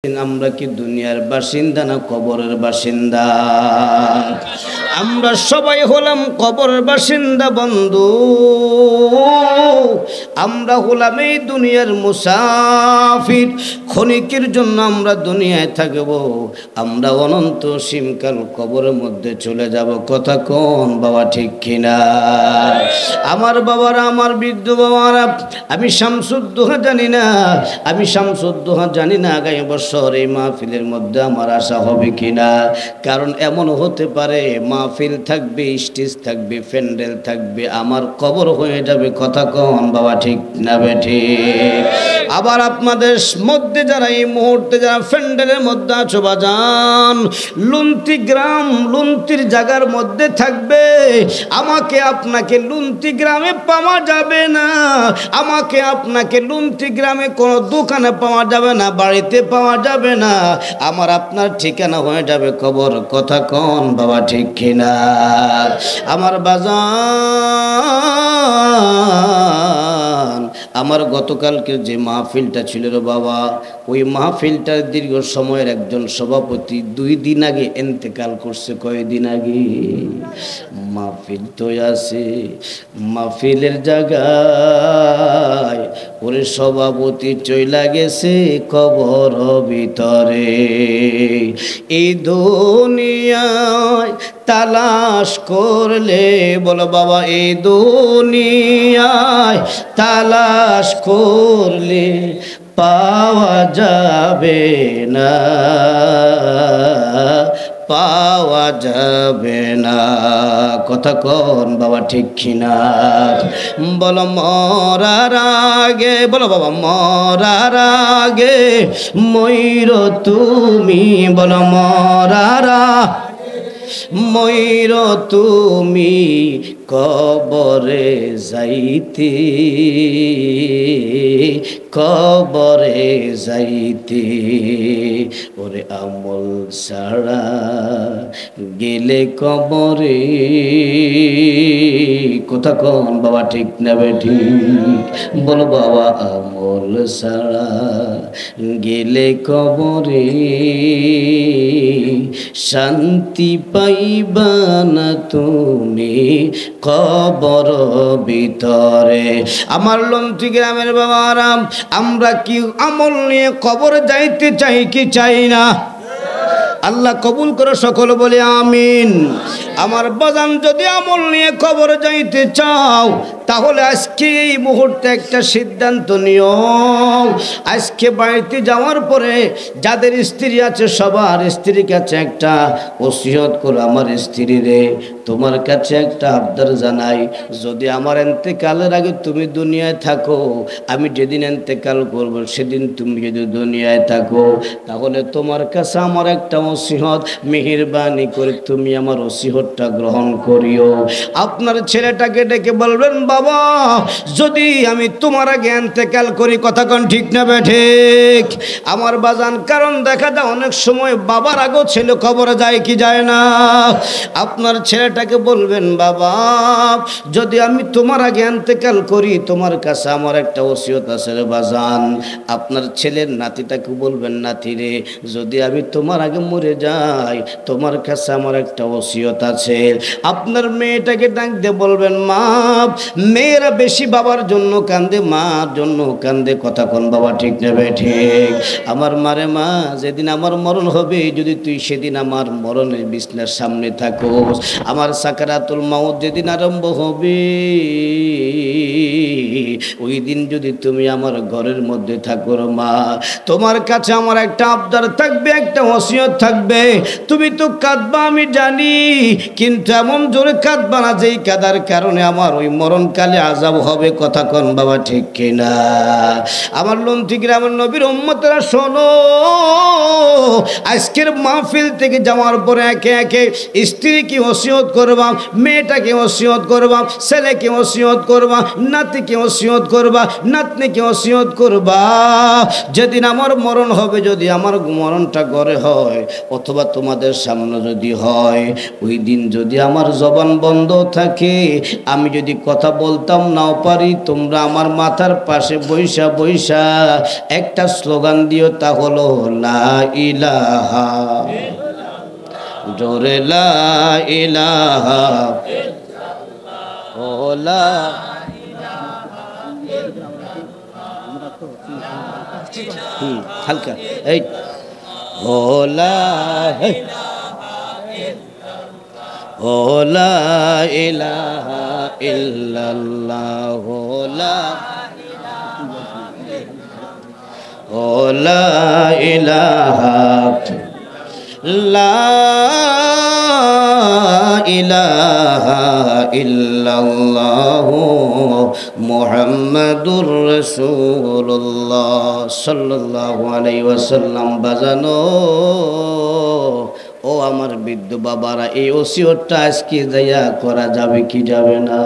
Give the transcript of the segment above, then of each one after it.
আমরা কি দুনিয়ার বাসিন্দা না কবরের বাসিন্দা? আমরা সবাই হলাম কবরের বাসিন্দা বন্ধু। আমরা হলাম এই দুনিয়ার মুসাফির। ক্ষণিকের জন্য আমরা দুনিয়ায় থাকব, আমরা অনন্ত সীমকাল কবরের মধ্যে চলে যাব। কথা কোন বাবা, ঠিক কিনা? আমার বাবারা, আমার বৃদ্ধ বাবারা, আমি শামসুদ্দোহা জানি না, আমি শামসুদ্দোহা জানি না আগামী বছর এই মাহফিলের মধ্যে আমার আশা হবে কিনা। কারণ এমন হতে পারে মাহফিল থাকবে, স্টেজ থাকবে, প্যান্ডেল থাকবে, আমার কবর হয়ে যাবে। কথা কন বাবা, ঠিক না বেঠি? আবার আপনাদের মধ্যে যারা এই মুহূর্তে যারা প্যান্ডেলের মধ্যে আছো বাজান, লুন্তি গ্রাম, লুন্তির জায়গার মধ্যে থাকবে, আমাকে আপনাকে লুন্তি গ্রামে পাওয়া যাবে না। আমাকে আপনাকে লুন্তি গ্রামে কোনো দোকানে পাওয়া যাবে না, বাড়িতে পাওয়া যাবে না। আমার আপনার ঠিকানা হয়ে যাবে কবর। কথা কন বাবা, ঠিক কিনা? আমার বাজান, আমার গতকালকে যে মাহফিলটা ছিল রে বাবা, ওই মাহফিলটার দীর্ঘ সময়ের একজন সভাপতি 2 দিন আগে ইন্তেকাল করছে। কয়দিন আগে? মাহফিল তো আছে, মাহফিলের জায়গায় ওরে সভাপতি চইলা গেছে কবর ভিতরে। এই দুনিয়ায় তালাশ করলে, বলো বাবা, এই দুনিয়ায় তালাশ করলে পাওয়া যাবে না, পাওয়া যাবে না। কথা কন বাবা, ঠিক কিনা? বলো মরার আগে, বলো বাবা, মরার আগে মইর তুমি, বলো মরার মইর তুমি কবরে যাইতে, কবরে যাইতে। ওরে আমল ছাড়া গেলে কবরে। কথা কন বাবা, ঠিক না বেঠিক? বলো বাবা, আমল ছাড়া গেলে কবরে শান্তি পাইবা না তুমি কবর ভিতরে। আমার লন্ঠি গ্রামের বাবারা, আমরা কি আমল নিয়ে কবর যাইতে চাই কি চাই না? আল্লাহ কবুল করে সকল বলে আমিন। আমার বাজান, যদি আমল নিয়ে কবর যাইতে চাও তাহলে আজকে এই মুহূর্তে একটা সিদ্ধান্ত নিও। আজকে বাড়িতে যাওয়ার পরে যাদের স্ত্রী আছে সবার স্ত্রীর কাছে একটা ওসিয়ত করো। আমার স্ত্রী রে, তোমার কাছে একটা আবদার জানাই, যদি আমার ইন্তেকালের আগে তুমি দুনিয়ায় থাকো, আমি যেদিন ইন্তেকাল করব সেদিন তুমি যদি দুনিয়ায় থাকো, তাহলে তোমার কাছে আমার একটা ওসিয়ত, মেহেরবানি করে তুমি আমার ওসিয়তটা গ্রহণ করিও। আপনার ছেলেটাকে ডেকে বলবেন, বাবা, যদি আমি তোমার আগে ইন্তেকাল করি, কথা কোন ঠিক না ঠিক? আমার বাজান, কারণ দেখা যায় অনেক সময় বাবার আগেও ছেলে কবরে যায় কি যায় না। আপনার ছেলেটাকে বলবেন, বাবা, যদি আমি তোমার আগে ইন্তেকাল করি, তোমার কাছে আমার একটা ওসিয়ত আছে রে বাজান। আপনার ছেলের নাতিটাকে বলবেন, নাতি রে, যদি আমি তোমার আগে মরে যাই, তোমার কাছে আমার একটা ওসিয়ত আছে। আপনার মেয়েটাকে ডাক দিয়ে বলবেন, মা, মেয়েরা বেশি বাবার জন্য কান্দে, মার জন্য কান্দে। কথা কোন বাবা, ঠিক নেবে ঠিক? আমার মারে, মা, যেদিন আমার মরণ হবে, যদি তুই সেদিন আমার মরণের বিছনার সামনে থাকো, আমার সাকারাতুল মাউত যেদিন আরম্ভ হবে, ওই দিন যদি তুমি আমার ঘরের মধ্যে থাকো মা, তোমার কাছে আমার একটা আবদার থাকবে, একটা ওসিয়ত থাকবে। তুমি তো কাঁদবা আমি জানি, কিন্তু এমন জোরে কাঁদবা না যেই কাঁদার কারণে আমার ওই মরণকালে আযাব হবে। কথা কোন বাবা, ঠিক কিনা? আমার লন্ঠি গ্রামের নবীর উম্মতেরা শোনো, আজকের মাহফিল থেকে যাওয়ার পরে একে একে স্ত্রীকে ওসিয়ত করবা, মেয়েটাকে ওসিয়ত করবা, ছেলেকে ওসিয়ত করবা, নাতিকে ওসিয়ত করবা, নাতনিকে ওসিয়ত করবা। যেদিন আমার মরণ হবে, যদি আমার মরণটা ঘরে হয় অথবা তোমাদের সামনে যদি হয়, ওই দিন যদি আমার জবান বন্ধ থাকে, আমি যদি কথা বলতাম নাও পারি, তোমরা আমার মাথার পাশে বৈশা বৈশা একটা স্লোগান দিও, তা হলো লা ইলাহা, জোরে লা ইলাহা, ও লা হালকা এই ও লা ও লা ইলাহা ইল্লাল্লাহ, ও লা ইলাহা, লা ইলাহা ইল্লাল্লাহ মুহাম্মাদুর রাসূলুল্লাহ সাল্লাল্লাহু আলাইহি ওয়াসাল্লাম। বাজানো ও আমার বৃদ্ধ বাবারা, এই ওসিয়তটা আজকে যাইয়া করা যাবে কি যাবে না?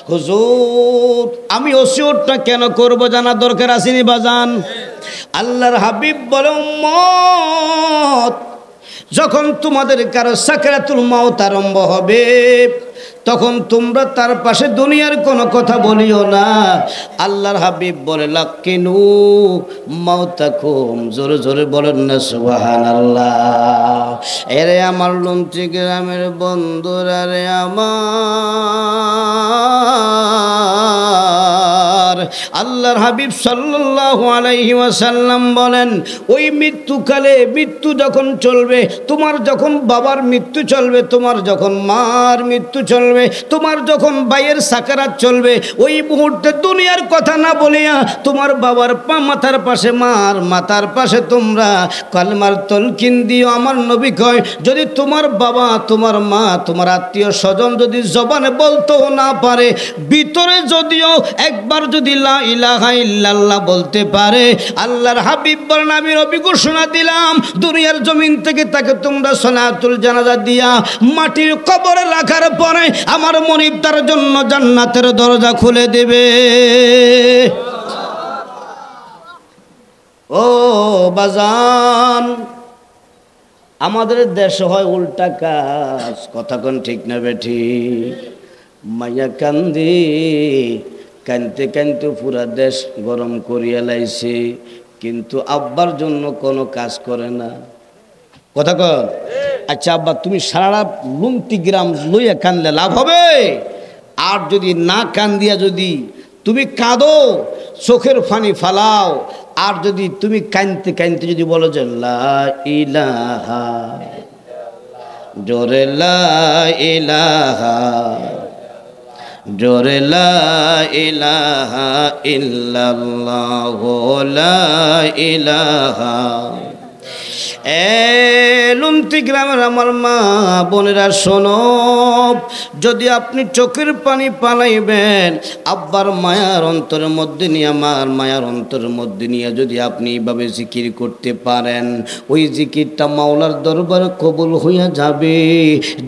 হুজুর, আমি ওসিয়তটা কেন করব জানা দরকার আসেনি বাজান? আল্লাহর হাবিব বলে, উম্মত, যখন তোমাদের কারো সাকরাতুল মাউত আরম্ভ হবে, তখন তোমরা তার পাশে দুনিয়ার কোনো কথা বলিও না। আল্লাহর হাবিব বলে, লাকিনু মাউতাকুম, জোরে জোরে বলেন না সুবহানাল্লাহ। এরে আমার লঞ্চি গ্রামের বন্ধুরা রে আমার, আল্লাহর হাবিব সাল্লাল্লাহু আলাইহি ওয়াসাল্লাম বলেন, ওই মৃত্যুকালে, মৃত্যু যখন চলবে, তোমার যখন বাবার মৃত্যু চলবে, তোমার যখন মার মৃত্যু চলবে, তোমার যখন ভাইয়ের সাকারাত চলবে, ওই মুহূর্তে দুনিয়ার কথা না বলিয়া তোমার বাবার মাথার পাশে, মার মাথার পাশে তোমরা কালেমার তলকিন দিও। আমার নবী কয়, যদি তোমার বাবা, তোমার মা, তোমার আত্মীয় স্বজন যদি জবানে বলতেও না পারে, ভিতরে যদিও একবার যদি লা ইলাহা ইল্লাল্লাহ বলতে পারে, আল্লাহর হাবিব বলেন, আমি নবী ঘোষণা দিলাম, দুনিয়ার জমিন থেকে তাকে তোমরা সলাতুল জানাজা দিয়া মাটির কবরে রাখার পরে আমার মনিব তার জন্য জান্নাতের দরজা খুলে দেবে। ও বাজান, আমাদের দেশে হয় উল্টা কাজ, কথা কোন ঠিক না বেঠি? মাইয়া কান্দি, কানতে কানতে পুরা দেশ গরম করিয়া লাইছে, কিন্তু আব্বার জন্য কোনো কাজ করে না, কথা কন? আচ্ছা আব্বা, তুমি সারা লুমতি গ্রাম লইয়া কানলে লাভ হবে? আর যদি না কান দিয়া যদি তুমি কাঁদো, চোখের পানি ফালাও, আর যদি তুমি কানতে কানতে যদি বলো যে লা ইলাহা, জোরে লা ইলাহা, জোরে লা ইলাহা ইল্লাল্লাহ, লা ইলাহা। লুমতি গ্রামের আমার মা বোনেরা শোনো, যদি আপনি চোখের পানি পালাইবেন, আব্বার মায়ার অন্তরের মধ্যে নিয়ে, আমার মায়ার অন্তরের মধ্যে নিয়ে যদি আপনি এইভাবে জিকির করতে পারেন, ওই জিকিরটা মাওলার দরবারে কবুল হইয়া যাবে।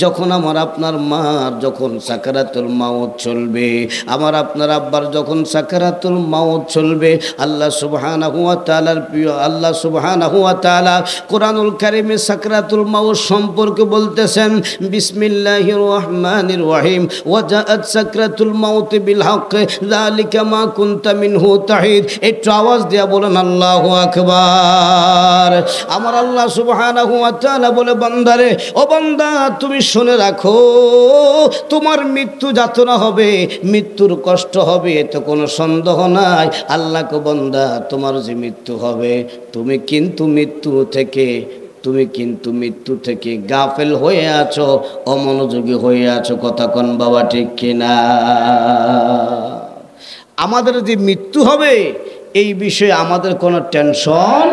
যখন আমার আপনার মার যখন সাকারাতুল মাউত চলবে, আমার আপনার আব্বার যখন সাকারাতুল মাউত চলবে, আল্লাহ সুবহানাহু ওয়া তাআলার প্রিয় আল্লাহ সুবহানাহু ওয়া তাআলা কোরআনুল কারিমে সাকরাতুল মাউত সম্পর্কে বলতেছেন, বিসমিল্লাহির রহমানির রহিম, ওয়াজাআত সাকরাতুল মাউত বিল হক, যালিকা মা কুনতা মিনহু তাহিদ। একটু আওয়াজ দিয়া বলেন আল্লাহু আকবার। আমার আল্লাহ সুবহানাহু ওয়া তাআলা বলে, বান্দারে, ও বান্দা, তুমি শুনে রাখো, তোমার মৃত্যু যাতনা হবে, মৃত্যুর কষ্ট হবে, এতে কোনো সন্দেহ নাই। আল্লাহকে বান্দা, তোমার যে মৃত্যু হবে, তুমি কিন্তু মৃত্যু থেকে গাফেল হয়ে আছো, অমনোযোগী হয়ে আছো, কথা কন বাবা, ঠিক কিনা? আমাদের যে মৃত্যু হবে এই বিষয়ে আমাদের কোনো টেনশন,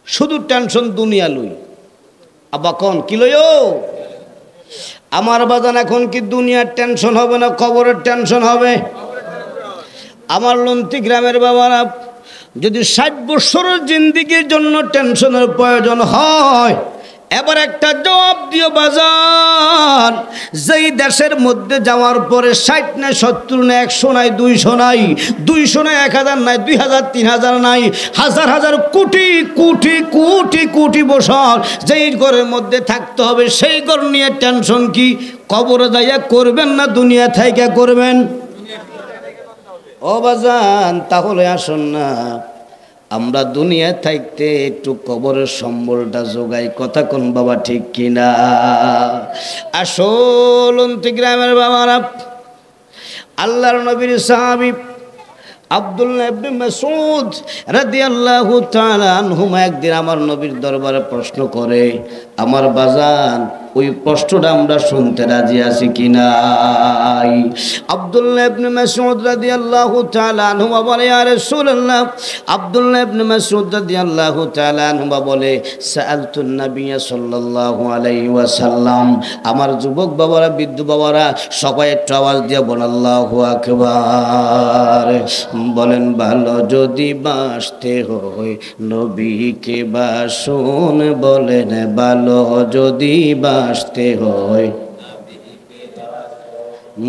শুধু টেনশন দুনিয়া লই। আব্বা কন কি লইও? আমার বাজান, এখন কি দুনিয়ার টেনশন হবে না কবরের টেনশন হবে? আমার লন্তি গ্রামের বাবারা, যদি 60 বছরের জিন্দেগির জন্য টেনশনের প্রয়োজন হয়, এবার একটা জবাব দিও বাজার, যেই দেশের মধ্যে যাওয়ার পরে 60 নাই 70 নাই 100 নাই 200 নাই 1000 নাই 2000 3000 নাই, হাজার হাজার কোটি কোটি কোটি কোটি বছর যেই ঘরের মধ্যে থাকতে হবে, সেই ঘর নিয়ে টেনশন কি কবরে যাইয়া করবেন না দুনিয়া থেকে করবেন? ও বাজান, তাহলে আসুন না আমরা দুনিয়ায় থাকতে একটু কবরের সম্বলটা যোগাই। কথা কোন বাবা, ঠিক কিনা? আসল গ্রামের বাবারা, আল্লাহর নবীর সাহাবী আব্দুল্লাহ ইবনে মাসউদ রাদিয়াল্লাহু তাআলা আনহুমা একদিন আমার নবীর দরবারে প্রশ্ন করে, আমার বাজান ওই প্রশ্নটা আমরা শুনতে রাজি আছি কিনা? আব্দুল্লাহ ইবনে মাসউদ রাদিয়াল্লাহু তাআলা আনহুমা বলে, ইয়া রাসূলুল্লাহ, আব্দুল্লাহ ইবনে মাসউদ রাদিয়াল্লাহু তাআলা আনহুমা বলে, সাআলতুন নবিয়্য সাল্লাল্লাহু আলাইহি ওয়াসাল্লাম। আমার যুবক বাবারা, বৃদ্ধ বাবারা, সবাই একটু আওয়াজ দিয়ে বলেন আল্লাহু আকবার। বলেন, ভালো যদি বাসতে হয় নবীকে বাসুন। বলেন, ভালো যদি বাসতে হয়,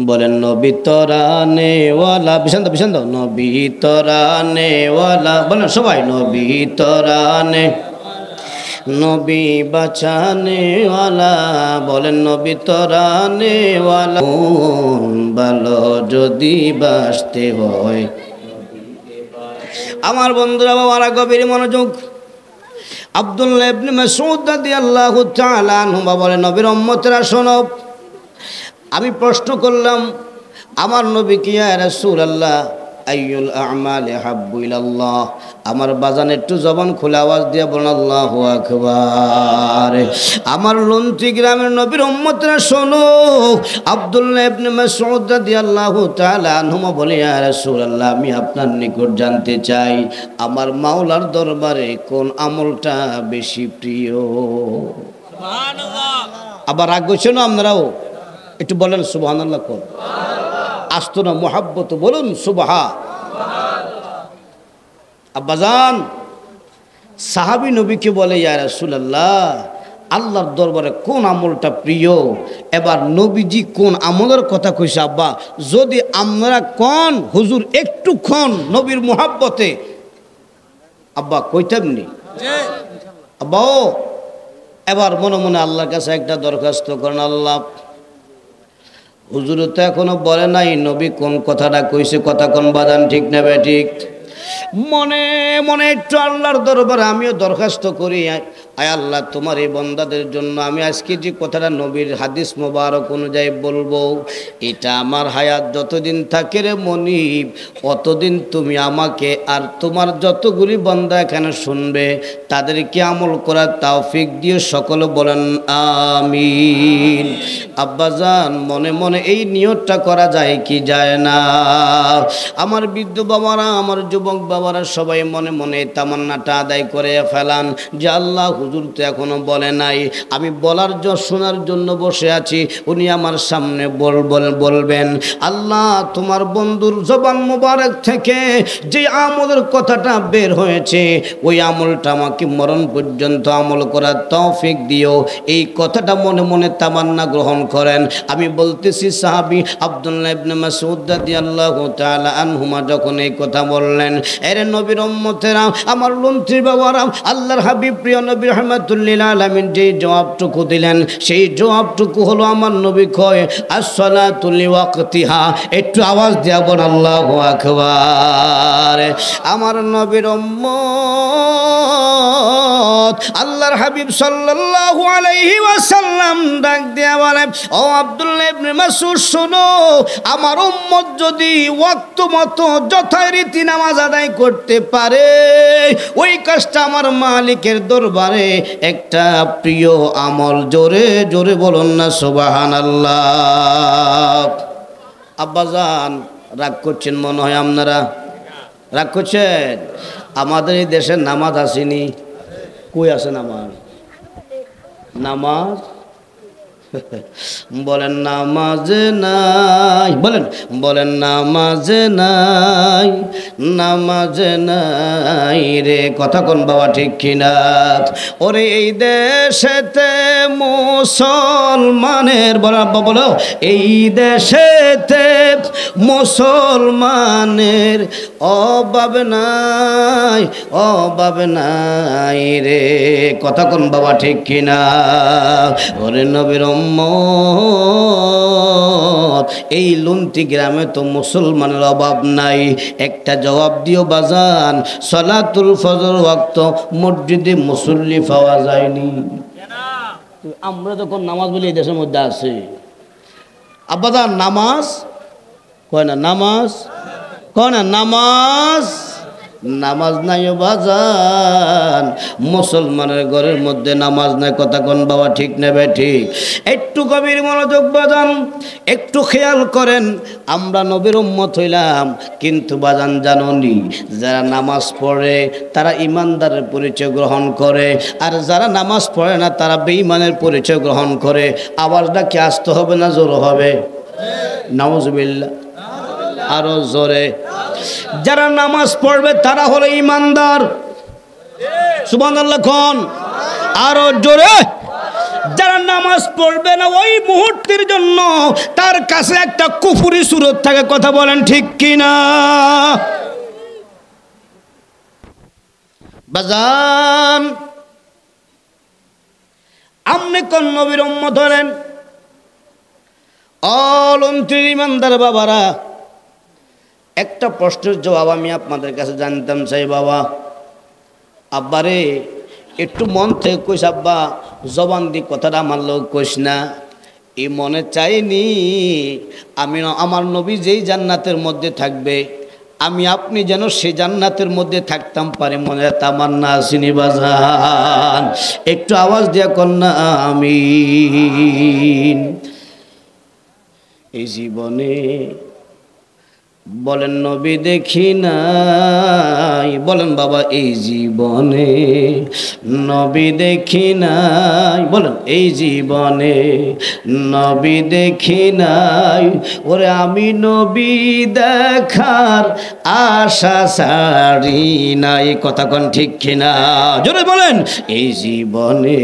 বলেন নবী তরানেওয়ালা, বিশান্ত বিশান্ত, নবী তরানেওয়ালা, বলেন সবাই, নবী তরানে, নবী বাঁচানেওয়ালা, বলেন নবী তরানেওয়ালা। ভালো যদি বাসতে হয়, আমার বন্ধুরা বাবারা গভীর মনোযোগ। আব্দুল্লাহ ইবনে মাসউদ রাদিয়াল্লাহু তাআলা আনহু বলেন, নবীর উম্মতেরা শোনো, আমি প্রশ্ন করলাম আমার নবীকে, ইয়া রাসূলুল্লাহ আইয়ুল আ'মালি হাব্বু ইলাল্লাহ। আমার বাজান একটু জবান খুলে আওয়াজ দিয়ে বলেন আল্লাহু আকবার। আমার লন্টি গ্রামের নবীর উম্মতরা শোনো, আব্দুল্লাহ ইবনে মাসউদ রাদিয়াল্লাহু তাআলা আনহু বলে, ইয়া রাসূলুল্লাহ, আমি আপনার নিকট জানতে চাই আমার মাওলার দরবারে কোন আমলটা বেশি প্রিয়? সুবহানাল্লাহ। আবার রাগ হইছে না আপনারাও? একটু বলেন সুবহানাল্লাহ। কোন আসতো না মোহাব্বত, বলুন সুবহান। আব্বাজান সাহাবী নবীকে বলে, ইয়া রাসূলুল্লাহ, আল্লাহর দরবারে কোন আমলটা প্রিয়? এবার নবীজি কোন আমলের কথা কইছে, আব্বা যদি আমরা কোন হুজুর একটুক্ষণ নবীর মোহাব্বতে, আব্বা কইতামনি আব্বা। এবার মনে মনে আল্লাহর কাছে একটা দরখাস্ত করেন, আল্লাহ হুজুর তো এখনো বলে নাই নবী কোন কথাটা কইছে, কথা কোন বাদান, ঠিক না বে ঠিক? মনে মনে একটু আল্লাহর দরবারে আমিও দরখাস্ত করি, আয় আল্লাহ, তোমার এই বন্দাদের জন্য আমি আজকে যে কথাটা নবীর হাদিস মোবারক অনুযায়ী বলবো, এটা আমার হায়াত যতদিন থাকে রে মনিব, অতদিন তুমি আমাকে আর তোমার যতগুলি বন্দা এখানে শুনবে তাদেরকে আমল করার তৌফিক দিও। সকলে বলেন আমিন। আব্বাজান মনে মনে এই নিয়তটা করা যায় কি যায় না? আমার বৃদ্ধ বাবারা, আমার যুবক বাবারা সবাই মনে মনে তামান্নাটা আদায় করে ফেলান যে আল্লাহ হুজুর তো এখনো বলে নাই, আমি বলার শোনার জন্য বসে আছি, উনি আমার সামনে বলবেন। আল্লাহ তোমার বন্ধুর জবান মোবারক থেকে যে আমলের কথাটা বের হয়েছে ওই আমলটা আমাকে মরণ পর্যন্ত আমল করার তৌফিক দিও। এই কথাটা মনে মনে তামান্না গ্রহণ করেন। আমি বলতেছি সাহাবী আব্দুল্লাহ ইবনে মাসউদ রাদিয়াল্লাহু তাআলা আনহুমা যখন এই কথা বললেন, এর নবীর উম্মতেরা, আমার লন্ত্রী বাবারা, আল্লাহর হাবিব প্রিয় নবী রাহমাতুল লিল আলামিন যে জবাবটুকু দিলেন সেই জবাবটুকু হলো আমার নবী কয় আসসালাতু লিওয়াক্তিহা। একটু আওয়াজ দিয়া বল আল্লাহু আকবার। আমার নবীর উম্মত আল্লাহর হাবিব সাল্লাল্লাহু আলাইহি ওয়াসাল্লাম ডাক দিয়া বলে, ও আব্দুল্লাহ ইবনে মাসউদ শোনো, আমার উম্মত যদি ওয়াক্ত মতো যথারীতি নামাজ আদায় করতে পারে, ওই কাজটা আমার মালিকের দরবারে একটা প্রিয় আমল। জোরে জোরে বলুন না সুবহানাল্লাহ। আব্বাজান রাগ করছেন মনে হয়, আপনারা রাগ করছেন? আমাদের এই দেশের নামাজ আসেনি, কই আছে নামাজ? নামাজ বলেন নামাজে নাই, বলেন বলেন নামাজে নাই, নামাজে নাই রে, কথা কোন বাবা ঠিক কিনা? ওরে এই দেশেতে মুসলমানের, বলো এই দেশেতে মুসলমানের অভাব নাই, অভাব নাই রে, কথা কোন বাবা ঠিক কিনা? ওরে নবীর উম্মত, এই লুন্টি গ্রামে তো মুসলমানের অভাব নাই। একটা জবাব দিও বাজান, সালাতুল ফজর ওয়াক্ত মসজিদে মুসল্লি পাওয়া যায়নি। আমরা যখন নামাজ বলি এই দেশের মধ্যে আছে, আব্বাজান নামাজ কয় না, নামাজ কয় না, নামাজ নামাজ নাই বাজান, মুসলমানের ঘরের মধ্যে নামাজ নাই, কথা কোন বাবা ঠিক নেবে ঠিক? একটু গভীর মনোযোগ বাজান, একটু খেয়াল করেন। আমরা নবীর উম্মত হইলাম, কিন্তু বাজান জাননি, যারা নামাজ পড়ে তারা ইমানদারের পরিচয় গ্রহণ করে, আর যারা নামাজ পড়ে না তারা বেঈমানের পরিচয় গ্রহণ করে। আওয়াজটা কি আসতে হবে না জোর হবে? নাউজুবিল্লাহ, আরো জোরে। যারা নামাজ পড়বে তারা হলো ইমানদার, সুবহানাল্লাহ কোন, আরো জোরে। যারা নামাজ পড়বে না ওই মুহূর্তের জন্য তার কাছে একটা কুফরি সুরত থাকে, কথা বলেন ঠিক কিনা? বাজান আপনি কোন নবীর উম্মত হলেন? অলন্ত্রীর ইমানদার বাবারা, একটা প্রশ্নের জবাব আমি আপনাদের কাছে জানতাম চাই। বাবা, আব্বারে একটু মন থেকে কইস, আব্বা জবান দি কথাটা আমার লোক কইস না, এই মনে চাইনি আমি আমার নবী যেই জান্নাতের মধ্যে থাকবে আমি আপনি যেন সে জান্নাতের মধ্যে থাকতাম পারি, মনে তামান্না আসেনি বাজান? একটু আওয়াজ দিয়া কন্যা আমিন। এই জীবনে বলেন নবী দেখি নাই, বলেন বাবা এই জীবনে নবী দেখি নাই, বলেন এই জীবনে নবী দেখি নাই, ওরে আমি নবী দেখার আশা ছাড়ি নাই, কথা কোন ঠিক কিনা? জোরে বলেন, এই জীবনে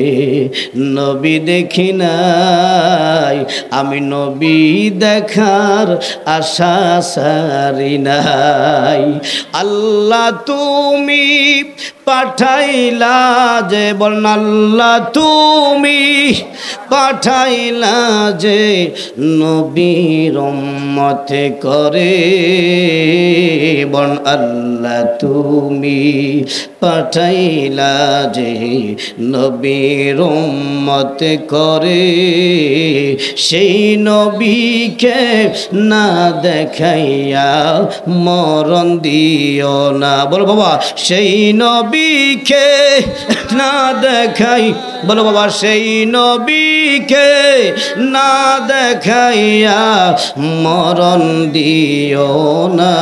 নবী দেখি নাই, আমি নবী দেখার আশা ছাড়ি নাই। আল্লাহ তুমি পাঠাইলা যে, বলেন আল্লাহ তুমি পাঠাইলা যে নবীর উম্মতে করে, বলেন আল্লাহ তুমি পাঠাইলা যে নবীর উম্মতে করে, সেই নবীকে না দেখাইয়া মরণ দিও না, বলো বাবা সেই নবীকে না দেখাই, বলো বাবা সেই নবীকে না দেখাইয়া মরণ দিও না,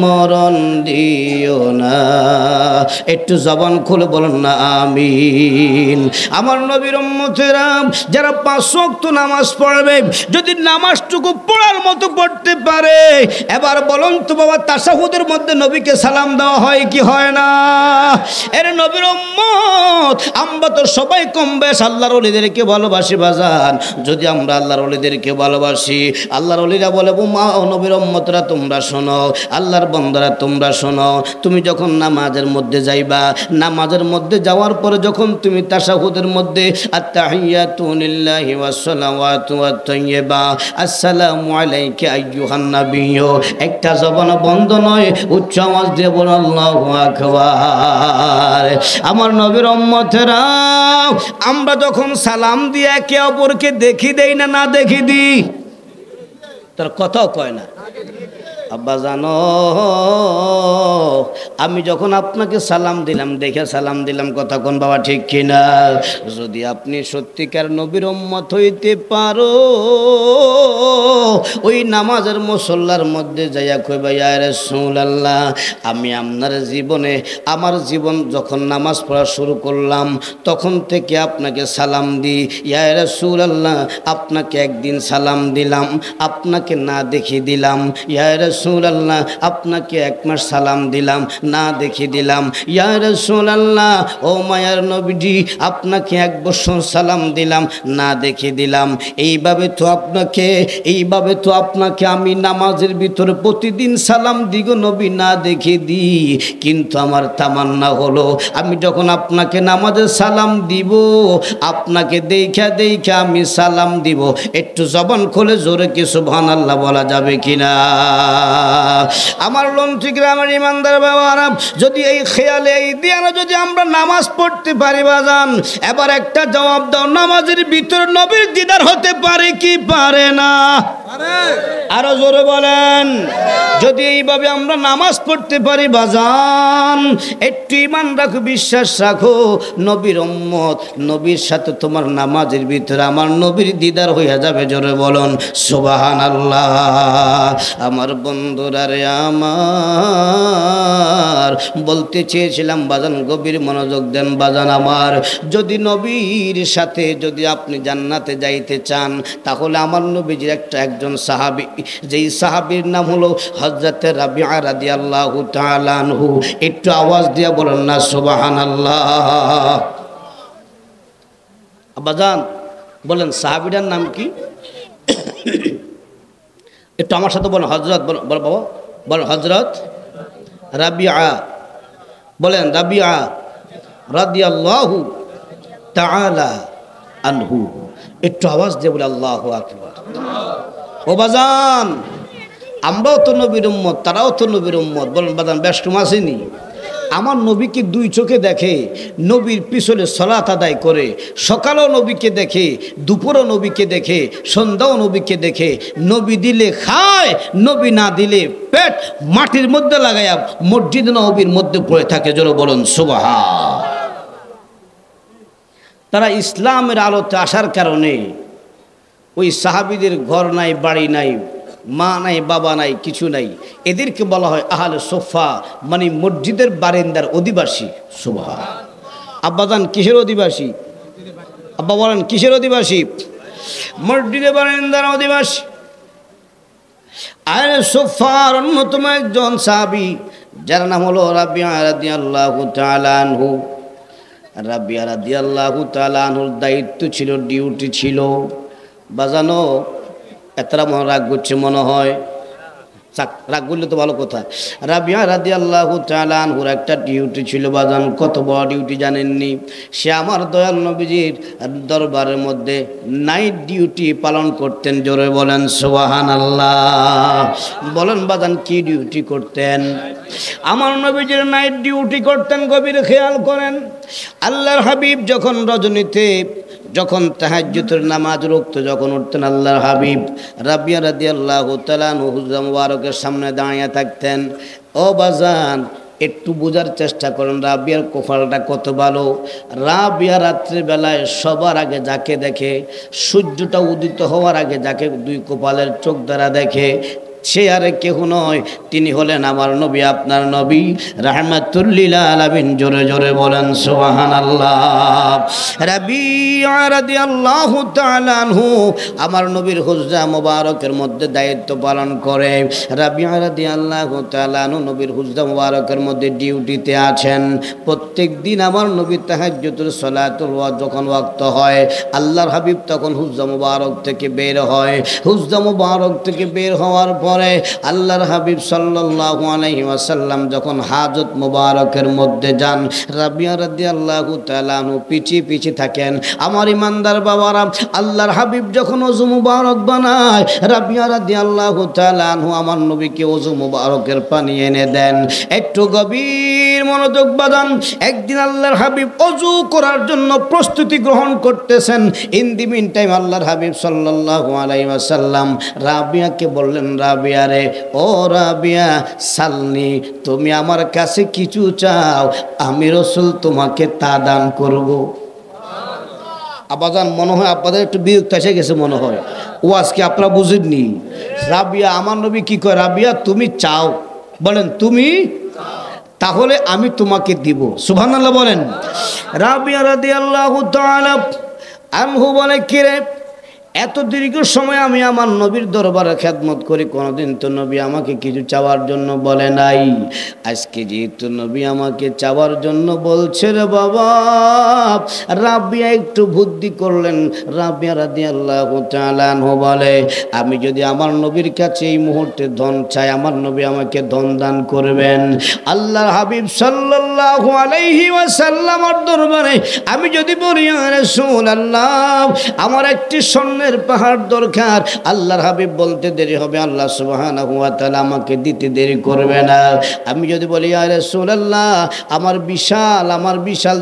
মরণ দিও না। একটু জবান খুলে বলেন না আমিন। আমার নবীর উম্মতেরা যারা 5 ওয়াক্ত নামাজ পড়বে, যদি নামাজটুকু পড়ার মতো পড়তে পারে, এবার বলুন তো বাবা তাশাহুদের মধ্যে নবীকে সালাম দেওয়া হয় কি হয় না? এর নবীর উম্মত আমরা তো সবাই কম বেশ আল্লাহর ওলিদেরকে ভালোবাসি বাজান। যদি আমরা আল্লাহর ওলিদেরকে ভালোবাসি, আল্লাহর ওলিরা বলে মা ও নবীর উম্মতরা তোমরা শোনো, আল্লাহর বান্দারা তোমরা শোনো, তুমি যখন নামাজের মধ্যে যাইবা, নামাজের মধ্যে যাওয়ার পরে যখন তুমি তাশাহুদের মধ্যে আত্তাহিয়াতু লিল্লাহি ওয়াস সালাওয়াতু ওয়াত তাইয়্যিবা আসসালামু আলাইকা আইয়ুহান নাবিয়্যু, একটা জবান বন্ধ নয়, উচ্চ আওয়াজ দিয়ে বল আল্লাহু আকবার। আমার নবীর উম্মতেরা আমরা যখন সালাম দিয়ে একে অপরকে দেখি দেই না, না দেখি দিই? তার কথাও কয় না। আব্বা জানো, আমি যখন আপনাকে সালাম দিলাম, দেখে সালাম দিলাম, কথা কোন বাবা ঠিক কিনা? যদি আপনি সত্যিকার নবীর উম্মত হইতে পারো, ওই নামাজের মুসল্লার মধ্যে যাইয়া কইবা, ইয়া রাসূলুল্লাহ, আমি আপনার জীবনে, আমার জীবন যখন নামাজ পড়া শুরু করলাম তখন থেকে আপনাকে সালাম দিই। ইয়া রাসূলুল্লাহ, আপনাকে একদিন সালাম দিলাম, আপনাকে না দেখে দিলাম। ইয়া রাসূলুল্লাহ, আপনাকে এক মাস সালাম দিলাম, না দেখে দিলাম। ইয়া রাসূলুল্লাহ, ও মায়ার নবীজি, আপনাকে এক বছর সালাম দিলাম, না দেখে দিলাম। এইভাবে তো আপনাকে আমি নামাজের ভিতরে প্রতিদিন সালাম দিগো নবী, না দেখে দিই। কিন্তু আমার তামান্না হলো, আমি যখন আপনাকে নামাজে সালাম দিব, আপনাকে দেখা আমি সালাম দিব। একটু জবান খুলে জোরে কি সুবহানাল্লাহ বলা যাবে কিনা? আমার লঞ্চি গ্রামের ইমানদার বাবারা, যদি এই খেয়ালে, এই দিয়ানা যদি আমরা নামাজ পড়তে পারি বাজান, এবার একটা জবাব দাও, নামাজের ভিতর নবীর দিদার হতে পারে কি পারে না? আরো জোরে বলেন। যদি এইভাবে আমরা নামাজ পড়তে পারি বাজান, একটু ইমান রাখো, বিশ্বাস রাখো, নবীর উম্মত, নবীর সাথে তোমার নামাজের ভিতরে আমার নবীর দিদার হইয়া যাবে। জোরে বলুন সুবহানাল্লাহ। আমার বন্ধুরা রে, আমার বলতে চেয়েছিলাম বাজান, গভীর মনোযোগ দেন বাজান আমার। যদি নবীর সাথে যদি আপনি জান্নাতে যাইতে চান, তাহলে আমার নবীজির একজন সাহাবী, যেই সাহাবীর নাম হলো হযরতে রাবিআ রাদিয়াল্লাহু তাআলা আনহু। একটু আওয়াজ দিয়ে বলেন না সুবহানাল্লাহ। আব্বাজান বলেন, সাহাবীটার নাম কি? একটু আমার সাথে বলেন, হযরত বল বাবা, বলেন হযরত রাবিআ, বলেন রাবিআ রাদিয়াল্লাহু তাআলা আনহু। একটু আওয়াজ দিয়ে বলে আল্লাহু আকবার। ও বাজান, আমরাও তো নবীর উম্মত, তারাও তো নবীর উম্মত। বলেন বাজান, ব্যস্তম আসেনি? আমার নবীকে দুই চোখে দেখে, নবীর পিছনে সালাত আদায় করে, সকালেও নবীকে দেখে, দুপুরও নবীকে দেখে, সন্ধ্যাও নবীকে দেখে। নবী দিলে খায়, নবী না দিলে পেট মাটির মধ্যে লাগাইয়া মসজিদ নবীর মধ্যে পড়ে থাকে। জোরে বলুন সুবহান। তারা ইসলামের আলোতে আসার কারণে ওই সাহাবীদের ঘর নাই, বাড়ি নাই, মা নাই, বাবা নাই, কিছু নাই। এদেরকে বলা হয় আহলে সোফা, মানে মসজিদের বারিন্দার অধিবাসী। সুবহান। আব্বাজান কিসের অধিবাসী? আব্বা বলেন কিসের অধিবাসী? মসজিদের বারিন্দার অধিবাসী। আহলে সোফার অন্যতম একজন সাহাবী, যার নাম হলো রাবিআ রাদিয়াল্লাহু তাআলা আনহু। রাবিআ রাদিয়াল্লাহু তাআলা আনহুর দায়িত্ব ছিল, ডিউটি ছিল বাজানো। এতটা মনে রাগ করছে মনে হয়, রাগ করলে তো ভালো কথা। রাবিআ রাদিয়াল্লাহু তাআলা আনহুর একটা ডিউটি ছিল বাজান। কত বড় ডিউটি জানেননি? সে আমার দয়াল নবীজির দরবারের মধ্যে নাইট ডিউটি পালন করতেন। জোরে বলেন সুবহানাল্লাহ। বলেন বাজান, কি ডিউটি করতেন? আমার নবীজির নাইট ডিউটি করতেন। গভীর খেয়াল করেন, আল্লাহর হাবিব যখন রজনীতে, যখন তাহাজ্জুদের নামাজ রুখতো, যখন উঠতেন, আল্লাহর হাবিব রাবিআ রাদিয়াল্লাহু তাআলা আনহু হুজরা মুবারকের সামনে দাঁড়িয়ে থাকতেন। ও বাজান, একটু বোঝার চেষ্টা করেন রাবিয়ার কপালটা কত ভালো। রাবিয়া রাত্রিবেলায় সবার আগে যাকে দেখে, সূর্যটা উদিত হওয়ার আগে যাকে দুই কপালের চোখ দ্বারা দেখে, সে আর কেহ নয়, তিনি হলেন আমার নবী, আপনার নবী রাহমাতুল লিল আলামিন। জোরে জোরে বলেন সুবহানাল্লাহ। রাবিআ রাদিয়াল্লাহু তাআলা আনহু আমার নবীর হুজরা মুবারকের মধ্যে দায়িত্ব পালন করে। রাবিআ রাদিয়াল্লাহু তাআলা আনহু নবীর হুজরা মুবারকের মধ্যে ডিউটিতে আছেন। প্রত্যেক দিন আমার নবীর তাহাজ্জুদের সালাতুল যখন ওয়াক্ত হয়, আল্লাহর হাবিব তখন হুজরা মুবারক থেকে বের হয়। হুজরা মুবারক থেকে বের হওয়ার পরে আল্লাহর হাবিব সাল্লাল্লাহু আলাইহি ওয়াসাল্লাম যখন হাজত মুবারকের মধ্যে যান, রাবিআ রাদিয়াল্লাহু তাআলা আনহু পিছিয়ে পিছিয়ে থাকেন। আমার ইমানদার বাবারা, আল্লাহর হাবিব যখন ওযু মুবারক বানায়, রাবিআ রাদিয়াল্লাহু তাআলা আনহু আমার নবীকে ওযু মুবারকের পানি এনে দেন। একটু গভীর মনোযোগ বাজান। একদিন আল্লাহর হাবিব ওযু করার জন্য প্রস্তুতি গ্রহণ করতেছেন। ইন দি মিন টাইম আল্লাহর হাবিব সাল্লাল্লাহু আলাইহি ওয়াসাল্লাম রাবিআকে বললেন, রাবিআ রাবিয়া রে, ও রাবিয়া সালনি, তুমি আমার কাছে কিছু চাও, আমি রাসূল তোমাকে তা দান করব। আব্বাজান মনে হয় আপনাদের একটু বিরক্ত এসে গেছে মনে হয়, ও আজকে আপনারা বুঝেননি। রাবিয়া, আমার নবী কি কয়, রাবিয়া তুমি চাও, বলেন তুমি, তাহলে আমি তোমাকে দিব। সুবহানাল্লাহ বলেন। রাবিয়া রাদিয়াল্লাহু তাআলা আনহু বলে, কিরে এত দীর্ঘ সময় আমি আমার নবীর দরবারে খেদমত করি, কোনোদিন তো নবী আমাকে কিছু চাওয়ার জন্য বলে নাই, আজকে যেহেতু নবী আমাকে চাওয়ার জন্য বলছে রে বাবা। রাবিয়া একটু বুদ্ধি করলেন। রাবিয়া রাদিয়াল্লাহু তাআলা আনহু বলে, আমি যদি আমার নবীর কাছে এই মুহূর্তে ধন চাই, আমার নবী আমাকে ধন দান করবেন। আল্লাহর হাবিব সাল্লাল্লাহু আলাইহি ওয়াসাল্লামের দরবারে আমি যদি বলি, ইয়া রাসূলুল্লাহ আমার একটি স্বর্ণের পাহাড় দরকার, আল্লাহর হাবিব বলতে দেরি হবে, আল্লাহ সুবহানাহু ওয়া তাআলা আমাকে দিতে দেরি করবে না। আমি যদি বলি, ইয়া রাসূলুল্লাহ আমার বিশাল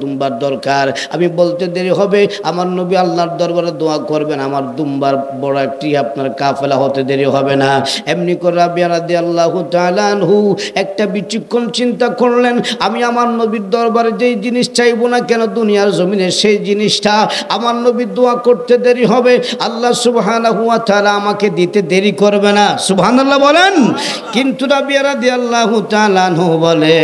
দুম্বার দরকার, আমি বলতে দেরি হবে, আমার নবী আল্লাহর দরবারে দোয়া করবেন, আমার দুম্বার বড় একটি আপনার কাফেলা হতে দেরি হবে না। এমনি করে রাবিয়া রাদিয়াল্লাহু তাআলা আনহু একটা বিচক্ষণ চিন্তা করলেন, আমি আমার নবীর দরবারে যেই জিনিস চাইবো না কেন দুনিয়ার জমিনে, সেই জিনিসটা আমার নবী দোয়া করতে দেরি হবে, আল্লাহ সুবহানাহু ওয়া তাআলা আমাকে দিতে দেরি করবে না। সুবহানাল্লাহ বলেন। কিন্তু রাবিয়া রাদিয়াল্লাহু তাআলা আনহু বলে,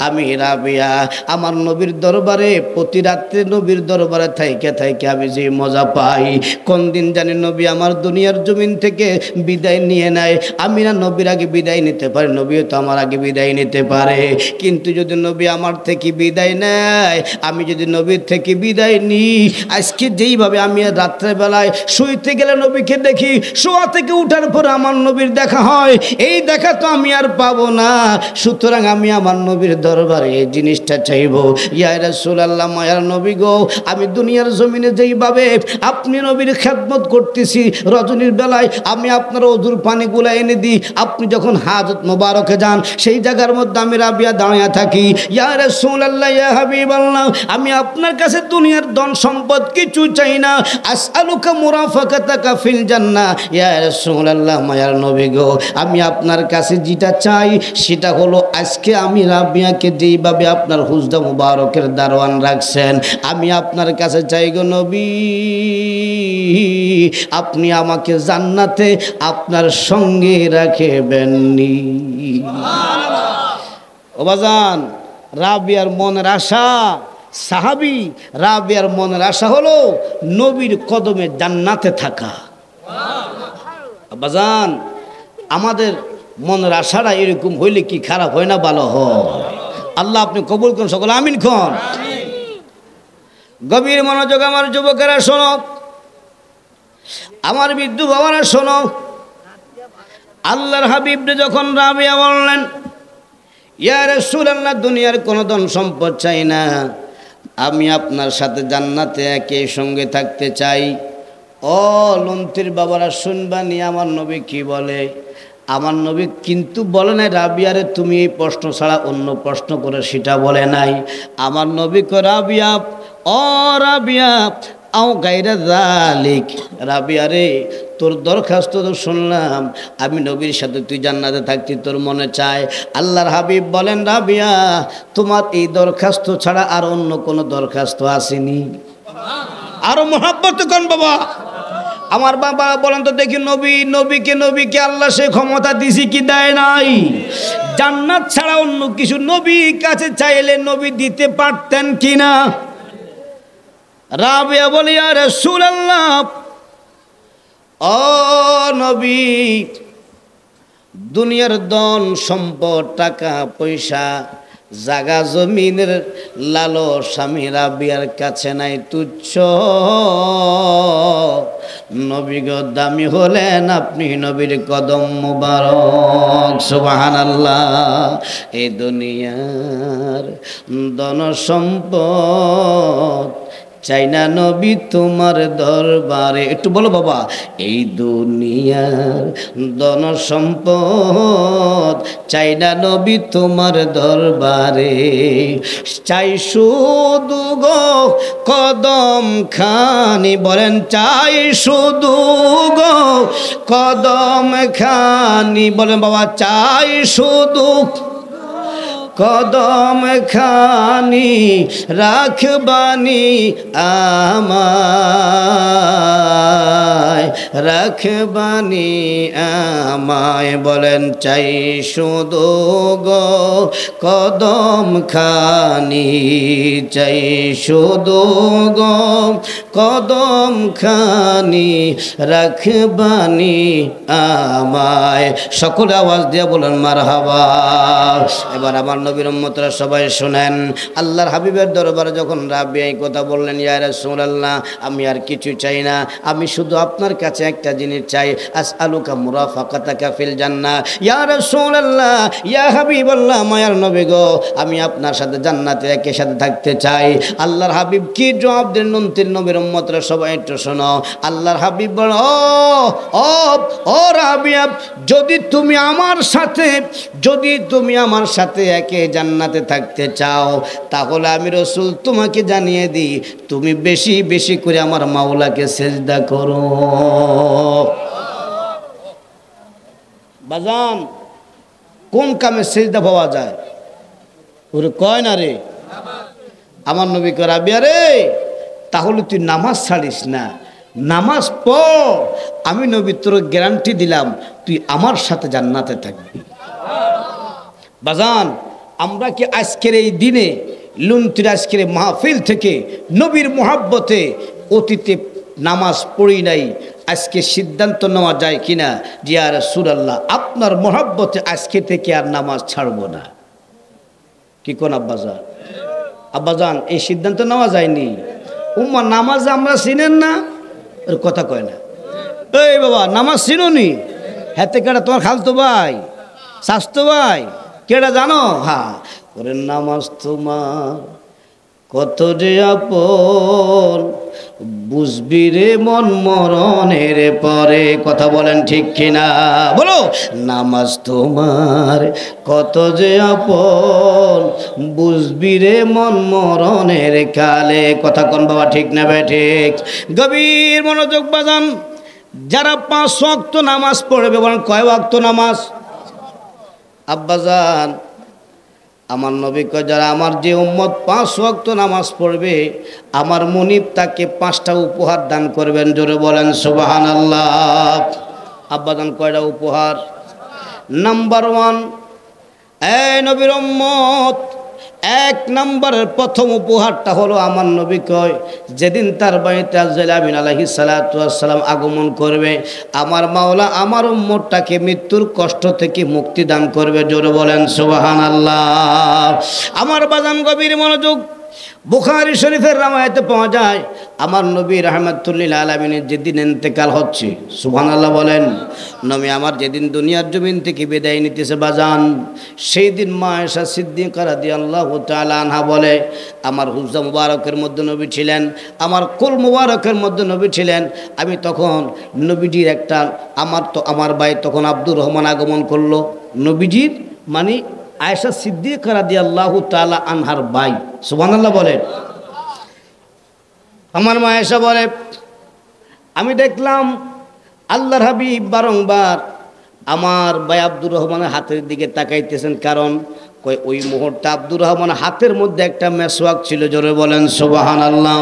আমি রাবিয়া আমার নবীর দরবারে প্রতি রাত্রে নবীর দরবারে থাইকে আমি যে মজা পাই, কোন দিন জানি নবী আমার দুনিয়ার জমিন থেকে বিদায় নিয়ে নেয়, আমি না নবীর আগে বিদায় নিতে পারি, নবীও তো আমার আগে বিদায় নিতে পারে, কিন্তু যদি নবী আমার থেকে বিদায় নেয়, আমি যদি নবীর থেকে বিদায় নিই, আজকে যেইভাবে আমি রাত্রেবেলায় শুইতে গেলে নবীকে দেখি, শোয়া থেকে উঠার পর আমার নবীর দেখা হয়, এই দেখা তো আমি আর পাবো না, সুতরাং আমি আমার নবীর দরবারে এই জিনিসটা চাইব। ইয়া রাসূলুল্লাহ মায়ার নবী গো, আমি দুনিয়ার জমিনে যেইভাবে আপনি নবীর খেদমত করতেছি, রজনীর বেলায় আমি আপনার ওযুর পানিগুলো এনে দিই, আপনি যখন হাজত মোবারকে যান সেই জায়গার মধ্যে আমি রাবিয়া দাঁড়িয়ে থাকি। ইয়া রাসূলুল্লাহ ইয়া হাবিবাল্লাহ, আমি আপনার কাছে দুনিয়ার ধন সম্পদ কিছু চাই না, আসআলুকা মুরাফাকাতাকা ফিল জান্নাহ। ইয়া রাসূলুল্লাহ মায়ার নবী গো, আমি আপনার কাছে যেটা চাই সেটা হলো, আজকে আমি রাবিয়াকে যেইভাবে আপনার হুজদা মুবারকের দারওয়ান রাখছেন, আমি আপনার কাছে চাই গো নবী, আপনি আমাকে জান্নাতে আপনার সঙ্গে রাখবেননি। ও বাজান, রাবিয়ার মনের আশা, সাহাবী রাবিয়ার মনের আশা হলো নবীর কদমে জান্নাতে থাকা। বাজান, আমাদের মনের আশাটা এরকম হইলে কি খারাপ হয় না, ভালো হয়? আল্লাহ আপনি কবুল করুন, সকলে আমিন খন। গভীর মনোযোগ আমার যুবকেরা শোনো, আমার বিদ্যু বাবারা শোনো, আল্লাহর হাবিবরে যখন রাবিয়া বললেন, ইয়া রাসূলুল্লাহ দুনিয়ার কোনো ধন সম্পদ চাই না, আমি আপনার সাথে জান্নাতে একই সঙ্গে থাকতে চাই। ও লন্তির বাবারা শুনবানি আমার নবী কি বলে। আমার নবী কিন্তু বলে নাই রাবিয়ারে তুমি এই প্রশ্ন ছাড়া অন্য প্রশ্ন করে সেটা বলে নাই। আমার নবী কয় রাবিয়া, ও রাবিয়া আও গায়রা যালিক, রাবিয়া রে তোর দরখাস্ত তো শুনলাম, আমি নবীর সাথে তুই জান্নাতে থাকতি, তোর মনে চায়। আল্লাহর হাবিব বলেন, রাবিয়া তোমার এই দরখাস্ত ছাড়া আর অন্য কোনো দরখাস্ত আসেনি? আরো মহাব্বত কোন বাবা, আমার বাবা বলেন তো দেখি, নবীকে আল্লাহ সে ক্ষমতা দিছি কি দেয় নাই? জান্নাত ছাড়া অন্য কিছু নবীর কাছে চাইলে নবী দিতে পারতেন কিনা? রাবিয়া বলে, ইয়া রাসূলুল্লাহ ও নবী, দুনিয়ার ধন সম্পদ টাকা পয়সা জাগা জমিনের লালস স্বামী রাবিয়ার কাছে নাই, তুচ্ছ। নবী গো দামি হলেন আপনি নবীর কদম মুবারক। সুবহানাল্লাহ। এই দুনিয়ার ধন সম্পদ চাই না নবী তোমার দরবারে। একটু বলো বাবা। এই দুনিয়ার ধন সম্পদ চাই না নবী তোমার দরবারে, চাই শুধু গো কদম খানি, বলেন চাই শুধু গো কদম খানি, বলেন বাবা চাই শুধু কদম খানি, রাখবানি আমায়, রাখবানি আমায়, বলেন চাই শুধু গো কদম খানি, চাই শুধু গো কদম খানি, রাখবানি আমায়। সকলে আওয়াজ দিয়ে বলেন মারহাবা। এবার আমার নবীর উম্মতরা সবাই শুনেন, আল্লাহর হাবিবের দরবারে যখন রাবিয়া এই কথা বললেন, ইয়া রাসূলুল্লাহ আমি আর কিছু চাই না, আমি শুধু আপনার কাছে একটা জিনিস চাই, আসআলুকা মুরাফাকাতাকা ফিল জান্নাহ। ইয়া রাসূলুল্লাহ, ইয়া হাবিবাল্লাহ, মায়ার নবী গো, আমি আপনার সাথে জান্নাতে একই সাথে থাকতে চাই। আল্লাহর হাবিব কি জবাব দেন? নন্তির নবীর উম্মতরা সবাই একটু শোনো। আল্লাহর হাবিব বলেন, ও রাবিয়া, যদি তুমি আমার সাথে একে জান্নাতে থাকতে চাও, তাহলে আমি রাসূল তোমাকে জানিয়ে দিই, তুমি বেশি বেশি করে আমার মাওলাকে সেজদা করো। বাজান, কোন কামে সেজদা পাওয়া যায়? ওরে কয় না রে, আমার নবী কয় রাবিয়া রে, তাহলে তুই নামাজ ছাড়িস না, নামাজ পড়, আমি নবী তোর গ্যারান্টি দিলাম তুই আমার সাথে জান্নাতে থাকবি। বাজান, আমরা কি আজকের এই দিনে লুন্তির আজকের মাহফিল থেকে নবীর মোহাব্বতে অতীতে নামাজ পড়ি নাই, আজকে সিদ্ধান্ত নেওয়া যায় কিনা যে ইয়া রাসূলুল্লাহ আপনার মোহাব্বতে আজকে থেকে আর নামাজ ছাড়বো না? কি কোন আব্বাজান? আব্বাজান, এই সিদ্ধান্ত নেওয়া যায়নি। উম্মা নামাজ আমরা চিনেন না, ওর কথা কয় না। এই বাবা, নামাজ চিনোনি? হাতে কেটা তোমার খালতো ভাই, স্বাস্থ্য ভাই, কেটা জানো? হ্যাঁ, ওরে নামাজ তোমার কত যে আপন, বুঝবি রে মন মরণের পরে। কথা বলেন ঠিক কিনা? বলো, নামাজ তোমার কত যে আপন, বুঝবি রে মন মরণের কালে। কথা কোন বাবা, ঠিক না বে ঠিক? গভীর মনোযোগ বাজান। যারা 5 ওয়াক্ত নামাজ পড়বে, বলেন কয় ওয়াক্ত নামাজ? আব্বাজান, আমার নবী কয় যারা আমার যে উম্মত 5 ওয়াক্ত নামাজ পড়বে, আমার মুনিব তাকে 5টা উপহার দান করবেন। জোরে বলেন সুবহানাল্লাহ। আব্বাজান, কয়টা উপহার? নাম্বার 1, এই নবীর উম্মত, 1 নম্বরের প্রথম উপহারটা হলো, আমার নবী কয় যেদিন তার বাড়িতে আজরাইল আমিন আলাইহিস সালাতু ওয়াস সালাম আগমন করবে, আমার মাওলা আমার উম্মতটাকে মৃত্যুর কষ্ট থেকে মুক্তি দান করবে। জোরে বলেন সুবহানাল্লাহ। আমার বাজান, গভীর মনোযোগ। বুখারী শরীফের রাওয়ায়াতে পাওয়া যায়, আমার নবী রাহমাতুল্লিল আলামিনের যেদিন ইন্তেকাল হচ্ছে, সুবহানাল্লাহ বলেন, নবী আমার যেদিন দুনিয়ার জমিন থেকে বিদায় নিতেছে বাজান, সেই দিন মা আয়েশা সিদ্দিকা রাদিয়াল্লাহু তাআলা আনহা বলে, আমার হুজরা মুবারকের মধ্যে নবী ছিলেন, আমার কুল মুবারকের মধ্যে নবী ছিলেন। আমি তখন নবীজির একটা, আমার ভাই তখন আব্দুর রহমান আগমন করলো। নবীজির মানে আয়েশা সিদ্দিকা রাদিয়াল্লাহু তাআলা আনহার ভাই। সুবহানাল্লাহ বলেন। আমার মা আয়েশা বলে, আমি দেখলাম আল্লাহর হাবিব বারংবার আমার ভাই আব্দুর রহমানের হাতের দিকে তাকাইতেছেন। কারণ ওই মুহূর্তে আব্দুর রহমানের হাতের মধ্যে একটা মেসওয়াক ছিল। জোরে বলেন সুবহানাল্লাহ।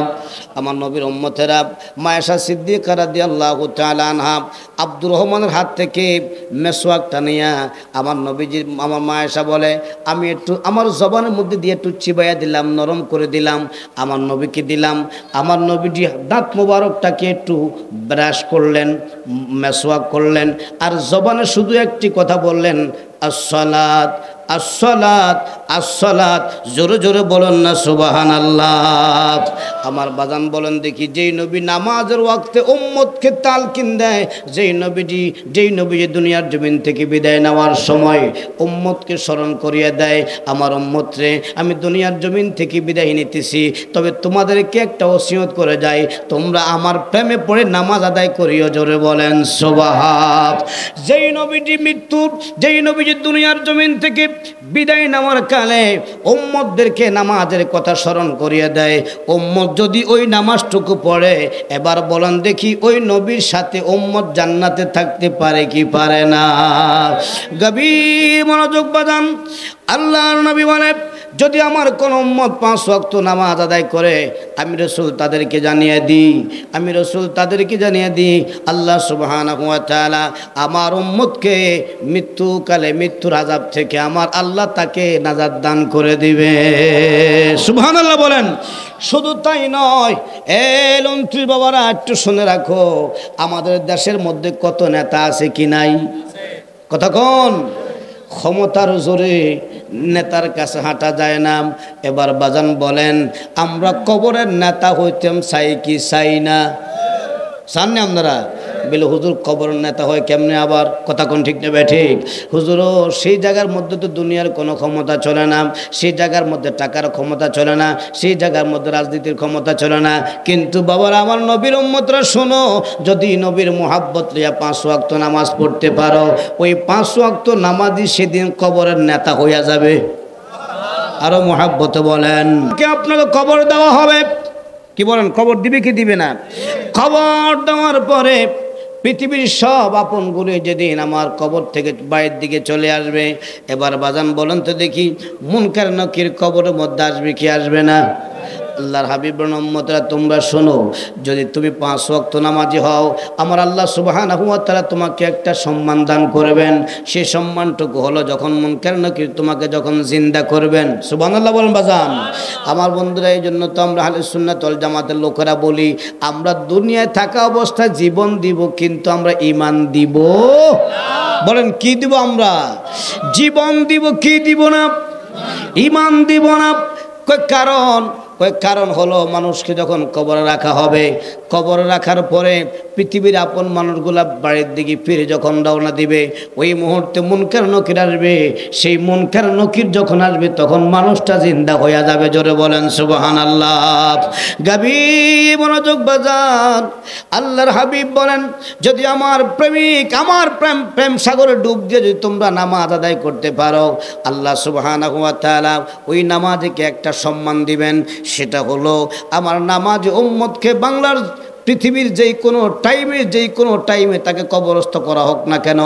আমার নবীর উম্মতেরা, মা আয়েশা সিদ্দিকা রাদিয়াল্লাহু তাআলা আনহা আব্দুর রহমানের হাত থেকে মেসওয়াকটা নিয়ে আমার নবীজির, আমার মা আয়েশা বলে, আমি একটু আমার জবানের মধ্যে দিয়ে একটু চিবাইয়া দিলাম, নরম করে দিলাম, আমার নবীকে দিলাম। আমার নবীজি দাঁত মোবারকটাকে একটু ব্রাশ করলেন, মেসওয়াক করলেন, আর জবানে শুধু একটি কথা বললেন, আসসালাত আসসালাত আসসালাত, জোরে জোরে বলেন না সুবহানাল্লাহ। আমার বাজান বলেন দেখি, যেই নবী নামাজের ওয়াক্তে উম্মতকে তালকিন দেয়, যেই নবী যে দুনিয়ার জমিন থেকে বিদায় নেওয়ার সময় উম্মতকে স্মরণ করিয়ে দেয়, আমার উম্মত রে আমি দুনিয়ার জমিন থেকে বিদায় নিতেছি, তবে তোমাদেরকে একটা ওসিয়ত করে যাই, তোমরা আমার প্রেমে পড়ে নামাজ আদায় করিও, জোরে বলেন সুবহান। যেই নবীজি দুনিয়ার জমিন থেকে বিদায় নেওয়ার কালে উম্মতদেরকে নামাজের কথা স্মরণ করিয়ে দেয়, উম্মত যদি ওই নামাজটুকু পড়ে, এবার বলেন দেখি ওই নবীর সাথে উম্মত জান্নাতে থাকতে পারে কি পারে না? গভীর মনোযোগ বাজান, আল্লাহর নবী বলে, যদি আমার কোন উম্মত 5 ওয়াক্ত নামাজ আদায় করে, আমি রাসূল তাদেরকে জানিয়ে দিই আল্লাহ সুবহানাহু ওয়া তাআলা আমার উম্মতকে মৃত্যুর আযাব থেকে আমার আল্লাহ তাকে নাজাত দান করে দিবে। সুবহানাল্লাহ বলেন। শুধু তাই নয়, লন্ত্রী বাবারা একটু শুনে রাখো, আমাদের দেশের মধ্যে কত নেতা আছে কি নাই? কথা কোন? ক্ষমতার জোরে নেতার কাছে হাঁটা যায় না। এবার বাজান বলেন, আমরা কবরের নেতা হইতাম চাই কি চাই না? চান না আপনারা? বলে হুজুর কবরের নেতা হয় কেমনে আবার? কথা কোন ঠিক নেবে ঠিক? হুজুরও সেই জায়গার মধ্যে তো দুনিয়ার কোনো ক্ষমতা চলে না, সেই জায়গার মধ্যে টাকার ক্ষমতা চলে না, সেই জায়গার মধ্যে রাজনীতির ক্ষমতা চলে না। কিন্তু বাবার আমার নবীর উম্মতরা শোনো, যদি নবীর মোহাব্বত লিয়া 5 ওয়াক্ত নামাজ পড়তে পারো, ওই 5 ওয়াক্ত নামাজই সেদিন কবরের নেতা হইয়া যাবে। আরো মোহাব্বত বলেন, কে আপনাকে কবর দেওয়া হবে? কি বলেন, কবর দিবে কি দিবে না? কবর দেওয়ার পরে পৃথিবীর সব আপনগুলো যেদিন আমার কবর থেকে বাইরের দিকে চলে আসবে, এবার বাজান বলেন তো দেখি, মুনকার নকির কবরের মধ্যে আসবে কি আসবে না? আল্লাহর হাবিবের উম্মতরা তোমরা শোনো, যদি তুমি 5 ওয়াক্ত নামাজি হও, আমার আল্লাহ সুবহানাহু ওয়া তাআলা তোমাকে একটা সম্মান দান করবেন। সেই সম্মানটুকু হলো যখন মুনকার নকির তোমাকে যখন জিন্দা করবেন। সুবহানাল্লাহ বলেন বাজান। আমার বন্ধুরা, এই জন্য তো আমরা আহলে সুন্নাত ওয়াল জামাতের লোকেরা বলি, আমরা দুনিয়ায় থাকা অবস্থায় জীবন দিব, কিন্তু আমরা ঈমান দিব না। বলেন কি দিব? আমরা জীবন দিব, কি দিব না? ঈমান দিব না। কারণ হলো, মানুষকে যখন কবরে রাখা হবে, কবরে রাখার পরে পৃথিবীর আপন মানুষগুলা বাড়ির দিকে ফিরে যখন রওনা দিবে, ওই মুহূর্তে মুনকার নকির আসবে। সেই মুনকার নকির যখন আসবে, তখন মানুষটা জিন্দা হয়ে যাবে। জোরে বলেন সুবহানাল্লাহ। গভীর মনোযোগ বাজান, আল্লাহর হাবিব বলেন, যদি আমার প্রেমিক আমার প্রেম সাগরে ডুব দিয়ে যদি তোমরা নামাজ আদায় করতে পারো, আল্লাহ সুবহানাহু ওয়া তাআলা ওই নামাজকে একটা সম্মান দিবেন। সেটা হলো, আমার নামাজ উম্মতকে বাংলার পৃথিবীর যেই কোনো টাইমে তাকে কবরস্থ করা হোক না কেন,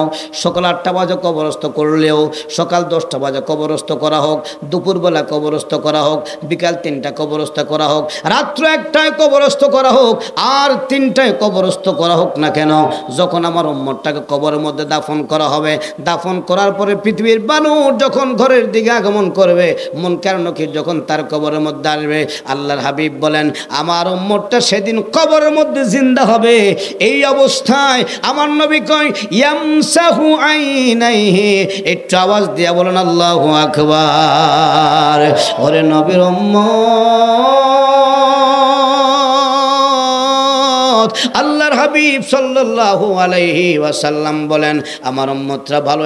সকাল 8টা বাজে কবরস্থ করলেও, সকাল 10টা বাজে কবরস্থ করা হোক, দুপুরবেলা কবরস্থ করা হোক, বিকাল 3টা কবরস্থ করা হোক, রাত্র 1টায় কবরস্থ করা হোক, আর 3টায় কবরস্থ করা হোক না কেন, যখন আমার উম্মতটাকে কবরের মধ্যে দাফন করা হবে, দাফন করার পরে পৃথিবীর মানুষ যখন ঘরের দিকে আগমন করবে, মুনকার নকির যখন তার কবরের মধ্যে আসবে, আল্লাহর হাবিব বলেন, আমার উম্মতটা সেদিন কবরের মধ্যে জিন্দা হবে। এই অবস্থায় আমার নবী কয়, ইয়ামসাহু আইনাইহি। একটু আওয়াজ দিয়া বলেন আল্লাহু আকবার। ওরে নবীর উম্মত, আল্লাহর হাবিব সাল্লাল্লাহু আলাইহি ওয়াসাল্লাম বলেন, আমার উম্মতরা ভালো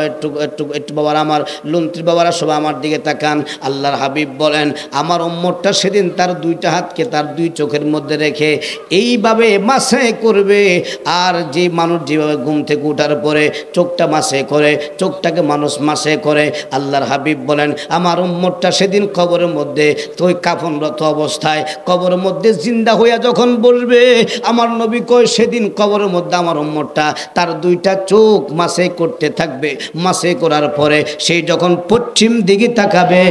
একটু বাবারা, আমার লন্ত্রী বাবারা সবাই আমার দিকে তাকান। আল্লাহর হাবিব বলেন, আমার উম্মতটা সেদিন তার 2টা হাতকে তার 2 চোখের মধ্যে রেখে এইভাবে মাসে করবে। আর যে মানুষ যেভাবে ঘুম থেকে ওঠার পরে চোখটা মাসে করে, চোখটাকে মানুষ মাসে করে, আল্লাহর হাবিব বলেন, আমার উম্মতটা সেদিন কবরের মধ্যে ওই কাফনরত অবস্থায় কবরের মধ্যে জিন্দা হইয়া যখন বসবে, আমার নবী কয়, সেদিন কবরের মধ্যে আমার উম্মতটা তার 2টা চোখ মাসে করতে থাকবে। মাসে করার পরে সেই যখন পশ্চিম দিকে তাকাবে,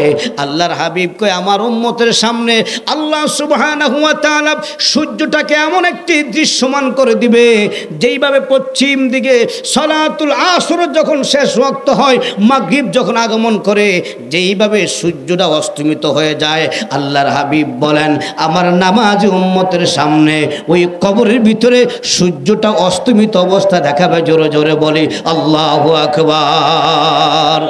আল্লাহর হাবিব কয়, আমার উম্মতের সামনে আল্লাহ সুবহানাহু ওয়া তাআলা সূর্যটাকে এমন একটি দৃশ্যমান করে দিবে, যেইভাবে পশ্চিম দিকে সালাতুল আসর যখন শেষ ওয়াক্ত হয়, মাগরিব যখন আগমন করে, যেইভাবে সূর্যটা অস্তমিত হয়ে যায়, আল্লাহর হাবিব বলেন, আমার নামাজি উম্মতের সামনে ওই কবরের ভিতরে সূর্যটা অস্তমিত অবস্থা দেখাবে। জোরে জোরে বলি আল্লাহু আকবার।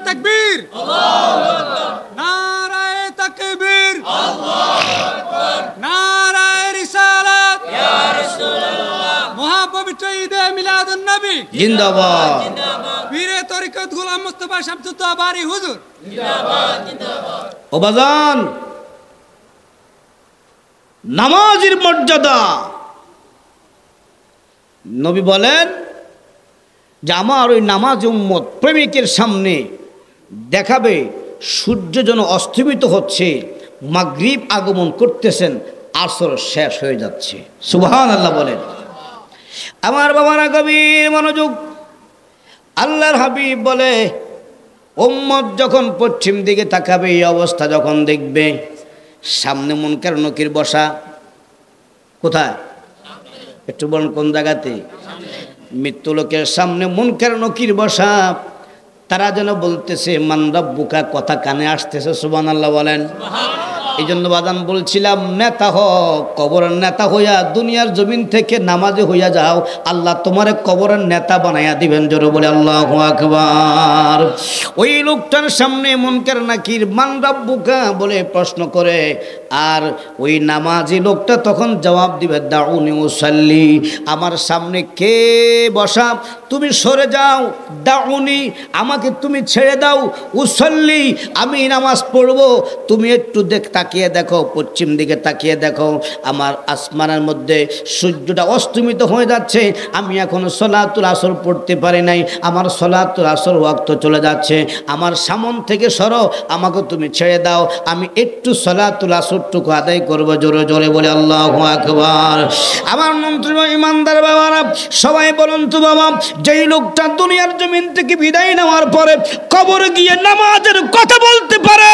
তাকবীর, আল্লাহু আকবার, নারায়ে তাকবীর, আল্লাহু আকবার, নারায়ে রিসালাত, ইয়া রাসূলুল্লাহ, মহাপবিত্র ঈদে মিলাদুন নবী জিন্দাবাদ, জিন্দাবাদ, পীরে তরিকত গোলাম মুস্তাফা শামসুদ্দৌলা বারী হুজুর জিন্দাবাদ জিন্দাবাদ। ও বাজান, নামাজের মর্যাদা নবী বলেন যে আমার ওই নামাজ উম্মত প্রেমিকের সামনে দেখাবে সূর্য যেন অস্তমিত হচ্ছে, মাগরিব আগমন করতেছেন, আসর শেষ হয়ে যাচ্ছে। সুবহানাল্লাহ বলেন। আমার বাবারা গভীর মনোযোগ। আল্লাহর হাবিব বলে উম্মত যখন পশ্চিম দিকে তাকাবে, এই অবস্থা যখন দেখবে, সামনে মুনকার নকির বসা। কোথায়? একটু বলুন কোন জায়গাতে? মৃত্যু লোকের সামনে মুনকার নকির বসা। তারা যেন বলতেছে মান রাব্বুকা, কথা কানে আসতেছে। সুবহানাল্লাহ বলেন। এই জন্য বাদান বলছিলাম, নেতা হোক, কবরের নেতা হইয়া দুনিয়ার জমিন থেকে নামাজে হইয়া যাও, আল্লাহ তোমারে কবরের নেতা বানাইয়া দিবেন। জোরে বলে আল্লাহু আকবার। ওই লোকটার সামনে মুনকার নাকির মান রাব্বুকা বলে প্রশ্ন করে, আর ওই নামাজি লোকটা তখন জবাব দিবে দাউনি উসাল্লি, আমার সামনে কে বসা, তুমি সরে যাও। দাউনি, আমাকে তুমি ছেড়ে দাও। উসাল্লি, আমি নামাজ পড়বো। তুমি একটু তাকিয়ে দেখো, পশ্চিম দিকে তাকিয়ে দেখো, আমার আসমানের মধ্যে সূর্যটা অস্তমিত হয়ে যাচ্ছে। আমি এখনো সলাতুল আসর পড়তে পারি নাই, আমার সলাতুল আসর ওয়াক্ত চলে যাচ্ছে। আমার সামন থেকে সরো, আমাকে তুমি ছেড়ে দাও, আমি একটু সলাতুল আসরটুকু আদায় করবো। জোরে জোরে বলে আল্লাহু আকবার। আমার মন্ত্রী ইমানদার বাবারা সবাই বলুন তো বাবা, যেই লোকটা দুনিয়ার জমিন থেকে বিদায় নেওয়ার পরে কবরে গিয়ে নামাজের কথা বলতে পারে,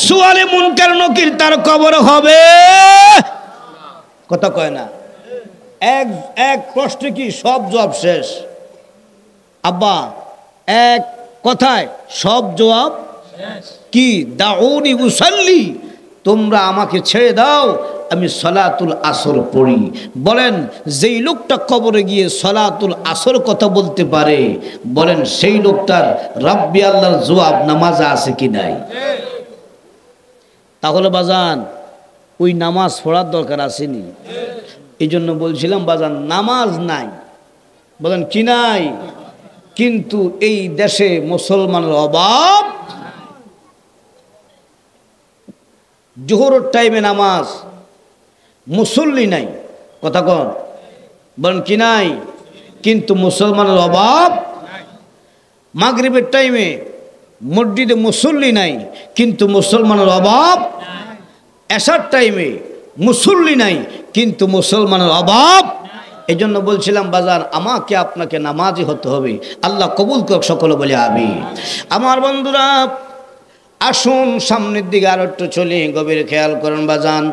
সুয়ালে মুনকার নকির তার কবর হবে। কথা কয় না? এক এক প্রশ্নে কি সব জবাব শেষ? আব্বা, এক কথায় সব জবাব কি? দাউনি উসাল্লি, তোমরা আমাকে ছেড়ে দাও, আমি সলাতুল আসর পড়ি। বলেন যেই লোকটা কবরে গিয়ে সলাতুল আসর কথা বলতে পারে, বলেন সেই লোকটার রাব্বি আল্লাহর জবাব নামাজে আছে কি নাই? তাহলে বাজান ওই নামাজ পড়ার দরকার আসেনি। এই জন্য বলছিলাম বাজান, নামাজ নাই, বলেন কি নাই, কিন্তু এই দেশে মুসলমানের অভাব। জোহরের টাইমে নামাজ, মুসল্লি নাই। কথা কন, বলেন কি নাই, কিন্তু মুসলমানের অভাব। মাগরিবের টাইমে মসজিদে মুসল্লি নাই, কিন্তু মুসলমানের অভাব। এশার টাইমে মুসল্লি নাই, কিন্তু মুসলমানের অভাব। এই জন্য বলছিলাম বাজার, আমাকে আপনাকে নামাজি হতে হবে। আল্লাহ কবুল করুক, সকলে বলে আমিন। আমার বন্ধুরা আসুন সামনের দিকে আর একটু চলি, গভীর খেয়াল করেন বাজান।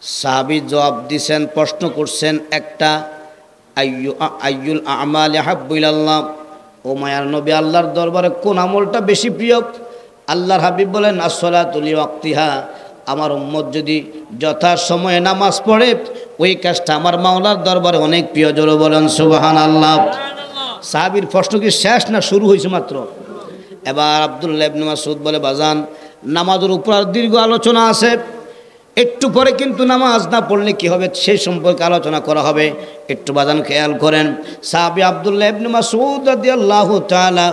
সাহাবী জবাব দিছেন, প্রশ্ন করছেন একটা, আইয়ুল আমালি হাব্বু ইলাল্লাহ, ও মায়ার নবী, আল্লাহর দরবারে কোন আমলটা বেশি প্রিয়? আল্লাহর হাবিব বলেন আসসালাতু লিওয়াক্তিহা, আমার উম্মত যদি যথা সময়ে নামাজ পড়ে, ওই কাজটা আমার মাওলার দরবারে অনেক প্রিয়। জোরে বলেন সুবহানাল্লাহ। সাহাবীর প্রশ্ন কি শেষ না শুরু হয়েছে মাত্র? এবার আব্দুল্লাহ ইবনে মাসউদ বলে বাজান, নামাজের উপর দীর্ঘ আলোচনা আছে, একটু পরে কিন্তু নামাজ না পড়লে কি হবে সেই সম্পর্কে আলোচনা করা হবে। একটু বাজান খেয়াল করেন। সাহাবী আব্দুল্লাহ ইবনে মাসউদ রাদিয়াল্লাহু তাআলা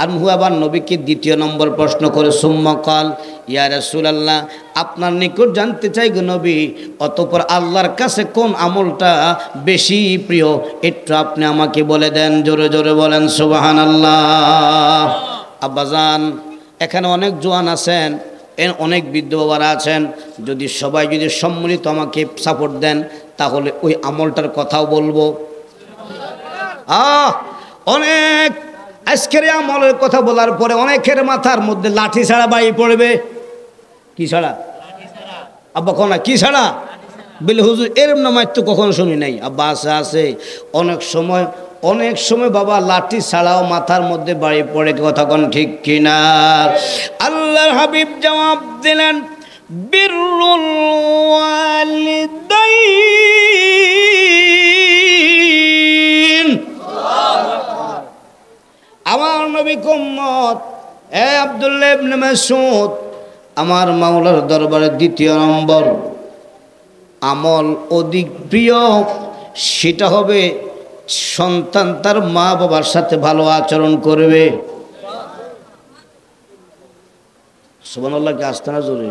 আনহু আবার নবীকে দ্বিতীয় নম্বর প্রশ্ন করে, সুম্মা ক্বাল ইয়া রাসূলুল্লাহ, আপনার নিকট জানতে চাই গো নবী, অতঃপর আল্লাহর কাছে কোন আমলটা বেশি প্রিয়, একটু আপনি আমাকে বলে দেন। জোরে জোরে বলেন সুবহানাল্লাহ। আব্বাজান, এখানে অনেক জওয়ান আছেন, অনেক বৃদ্ধ বাবারা আছেন, যদি সবাই যদি সম্মিলিত আমাকে সাপোর্ট দেন, তাহলে ওই আমলটার কথাও বলবো। অনেক আজকের আমলের কথা বলার পরে অনেকের মাথার মধ্যে লাঠি ছাড়া বাড়ি পড়বে। কি ছাড়া? আব্বা কোনা কি ছাড়া? বলে হুজুর এরম নামাজ তো কখনো শুনি নাই। আব্বা আছে অনেক সময় বাবা লাঠি ছাড়াও মাথার মধ্যে বাড়ি পড়ে। কথা কোন ঠিক কিনা? আল্লাহর হাবিব জবাব দিলেন, বিররুল ওয়ালিদাইন। আমার নবী উম্মত এ আব্দুল্লাহ ইবনে মাসউদ, আমার মাওলার দরবারে দ্বিতীয় নম্বর আমল অধিক প্রিয়, সেটা হবে সন্তান তার মা বাবার সাথে ভালো আচরণ করবে। সুবহানাল্লাহ, কি আসতে না জোরে?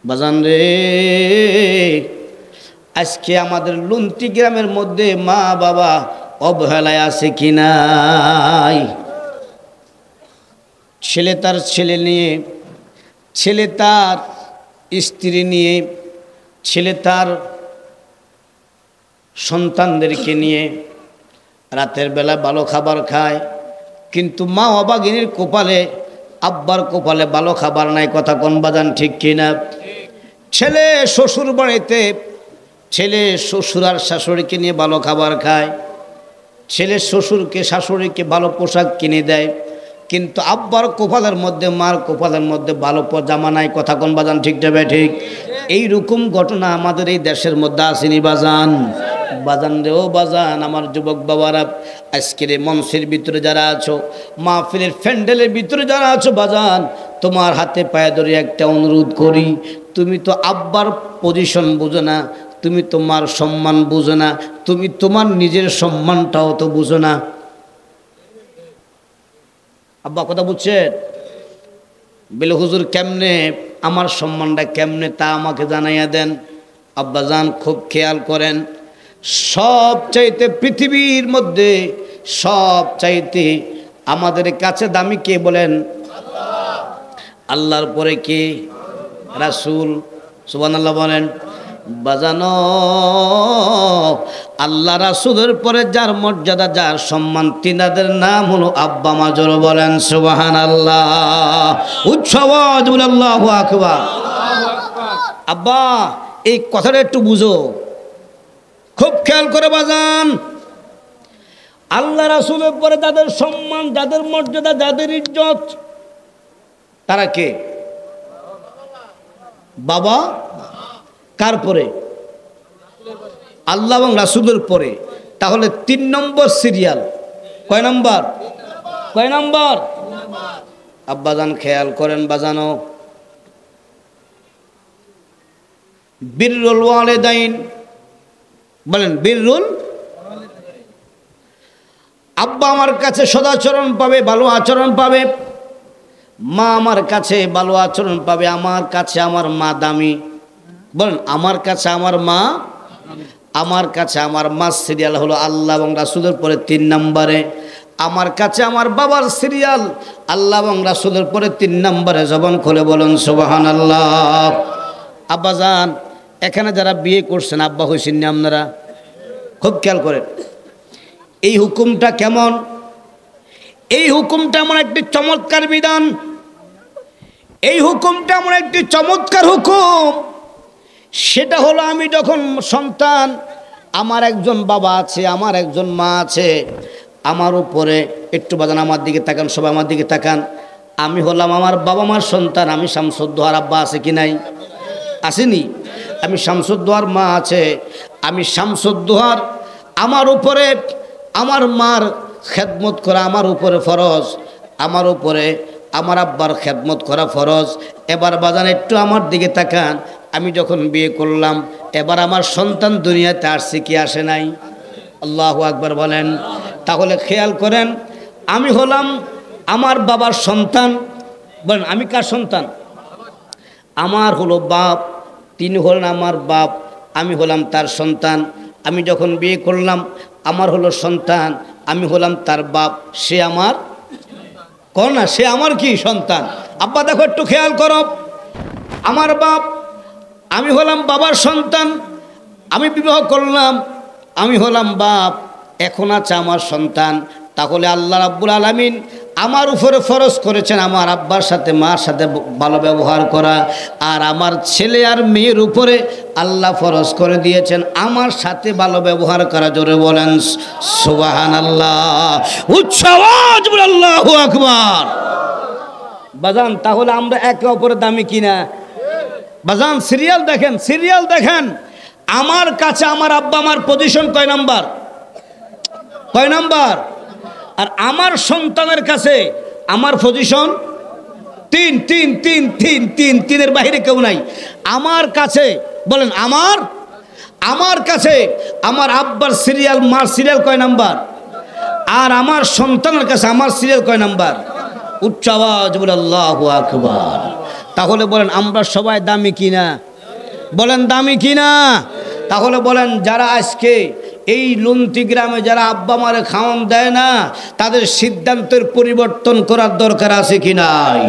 বাজান রে, আজকে আমাদের লুন্টি গ্রামের মধ্যে মা বাবা অবহেলায় আছে কি নাই? ছেলে তার ছেলে নিয়ে, ছেলে তার স্ত্রী নিয়ে, ছেলে তার সন্তানদেরকে নিয়ে রাতের বেলা ভালো খাবার খায়, কিন্তু মা অবাগিনীর কপালে, আব্বার কপালে ভালো খাবার নাই। কথা কোন বাজান, ঠিক কিনা? ছেলে শ্বশুর বাড়িতে, ছেলে শ্বশুর আর শাশুড়িকে নিয়ে ভালো খাবার খায়, ছেলে শ্বশুরকে শাশুড়িকে ভালো পোশাক কিনে দেয়, কিন্তু আব্বার কপালের মধ্যে, মার কপালের মধ্যে ভালো জামা নাই। কথা কোন বাজান, ঠিক যাবে? ঠিক। এইরকম ঘটনা আমাদের এই দেশের মধ্যে আসেনি বাজান? বাজান রে ও বাজান, আমার যুবক বাবারা, আজকের এই মঞ্চের ভিতরে যারা আছো, মাহফিলের প্যান্ডেলের ভিতরে যারা আছো বাজান, তোমার হাতে পায়ে ধরে একটা অনুরোধ করি, তুমি তো আব্বার পজিশন বুঝো না, তুমি তোমার সম্মান বুঝো না, তুমি তোমার নিজের সম্মানটাও তো বুঝো না। আব্বা কথা বুঝছেন? বলে হুজুর কেমনে, আমার সম্মানটা কেমনে তা আমাকে জানাইয়া দেন। আব্বা জান খুব খেয়াল করেন, সব চাইতে পৃথিবীর মধ্যে সব চাইতে আমাদের কাছে দামি কে বলেন? আল্লাহর পরে কে? রাসূল। সুবহানাল্লাহ বলেন। বাজানো, আল্লাহ রাসূলের পরে যার মর্যাদা, যার সম্মান, তিনাদের নাম হলো আব্বা মা। জোরে বলেন সুবহানাল্লাহ। উচ্চ আওয়াজ বলে আল্লাহু আকবার। আব্বা, এই কথাটা একটু বুঝো, খুব খেয়াল করে বাজান। আল্লাহ রাসূলের পরে যাদের সম্মান, যাদের মর্যাদা, যাদের ইজ্জত, তারা কে? বাবা। কার পরে? আল্লাহ এবং রাসূলের পরে। তাহলে 3 নম্বর সিরিয়াল। কয় নম্বর? কয় নম্বর? আব্বাজান খেয়াল করেন বাজানো, বিররুল ওয়ালিদাইন বলেন। বিররুল, আব্বা আমার কাছে সদাচরণ পাবে, ভালো আচরণ পাবে, মা আমার কাছে ভালো আচরণ পাবে। আমার কাছে আমার মা দামি। বলেন, আমার কাছে আমার মা, আমার কাছে আমার মা সিরিয়াল হলো আল্লাহ এবং রাসূলের পরে 3 নম্বরে। আমার কাছে আমার বাবার সিরিয়াল আল্লাহ এবং রাসূলের পরে 3 নম্বরে। জবান খুলে বলেন সুবহানাল্লাহ। আব্বাজান, এখানে যারা বিয়ে করছেন আব্বা হইছেন না আপনারা? খুব খেয়াল করেন এই হুকুমটা কেমন। এই হুকুমটা এমন একটি চমৎকার বিধান, এই হুকুমটা এমন একটি চমৎকার হুকুম। সেটা হলো, আমি যখন সন্তান, আমার একজন বাবা আছে, আমার একজন মা আছে, আমার উপরে একটু বাজান আমার দিকে তাকান, সবাই আমার দিকে তাকান। আমি হলাম আমার বাবা মার সন্তান। আমি শামসুদ্দোহার আব্বা আছে কি নাই? আসেনি? আমি শামসুদ্দোহার মা আছে। আমি শামসুদ্দোহার, আমার উপরে আমার মার খেদমত করা আমার উপরে ফরজ, আমার উপরে আমার আব্বার খেদমত করা ফরজ। এবার বাজান একটু আমার দিকে তাকান। আমি যখন বিয়ে করলাম, এবার আমার সন্তান দুনিয়াতে আসছে কি আসে নাই? আল্লাহু আকবার বলেন। তাহলে খেয়াল করেন, আমি হলাম আমার বাবার সন্তান। বলেন, আমি কার সন্তান? আমার হলো বাপ, তিনি হলেন আমার বাপ, আমি হলাম তার সন্তান। আমি যখন বিয়ে করলাম, আমার হলো সন্তান, আমি হলাম তার বাপ, সে আমার কর না, সে আমার কি সন্তান। আব্বা দেখো একটু খেয়াল করো, আমার বাপ, আমি হলাম বাবার সন্তান, আমি বিবাহ করলাম, আমি হলাম বাপ, এখন আছে আমার সন্তান। তাহলে আল্লাহ রাব্বুল আলামিন আমার উপরে ফরজ করেছেন আমার আব্বার সাথে মার সাথে ভালো ব্যবহার করা, আর আমার ছেলে আর মেয়ের উপরে আল্লাহ ফরজ করে দিয়েছেন আমার সাথে ভালো ব্যবহার করা। জোরে বলেন সুবহানাল্লাহ। উচ্চ আওয়াজ বলে আল্লাহু আকবার। বাজান, তাহলে আমরা একে অপরের দামি কিনা? বাজান সিরিয়াল দেখেন, সিরিয়াল দেখেন। আমার কাছে আমার আব্বা আমার পজিশন কয় নাম্বার? কয় নাম্বার? আর আমার সন্তানের কাছে আমার পজিশন তিন তিন তিন তিন তিন তিনের বাইরে কেউ নাই। আমার কাছে বলেন আমার কাছে আমার আব্বার সিরিয়াল মার সিরিয়াল কয় নাম্বার, আর আমার সন্তানের কাছে আমার সিরিয়াল কয় নাম্বার? উচ্চ আওয়াজ বলে আল্লাহু আকবার। তাহলে বলেন আমরা সবাই দামি কিনা? বলেন দামি কিনা? তাহলে বলেন যারা আজকে এই লুন্তি গ্রামে যারা আব্বা মারে খাওয়ান দেয় না, তাদের সিদ্ধান্তের পরিবর্তন করার দরকার আছে কি নাই?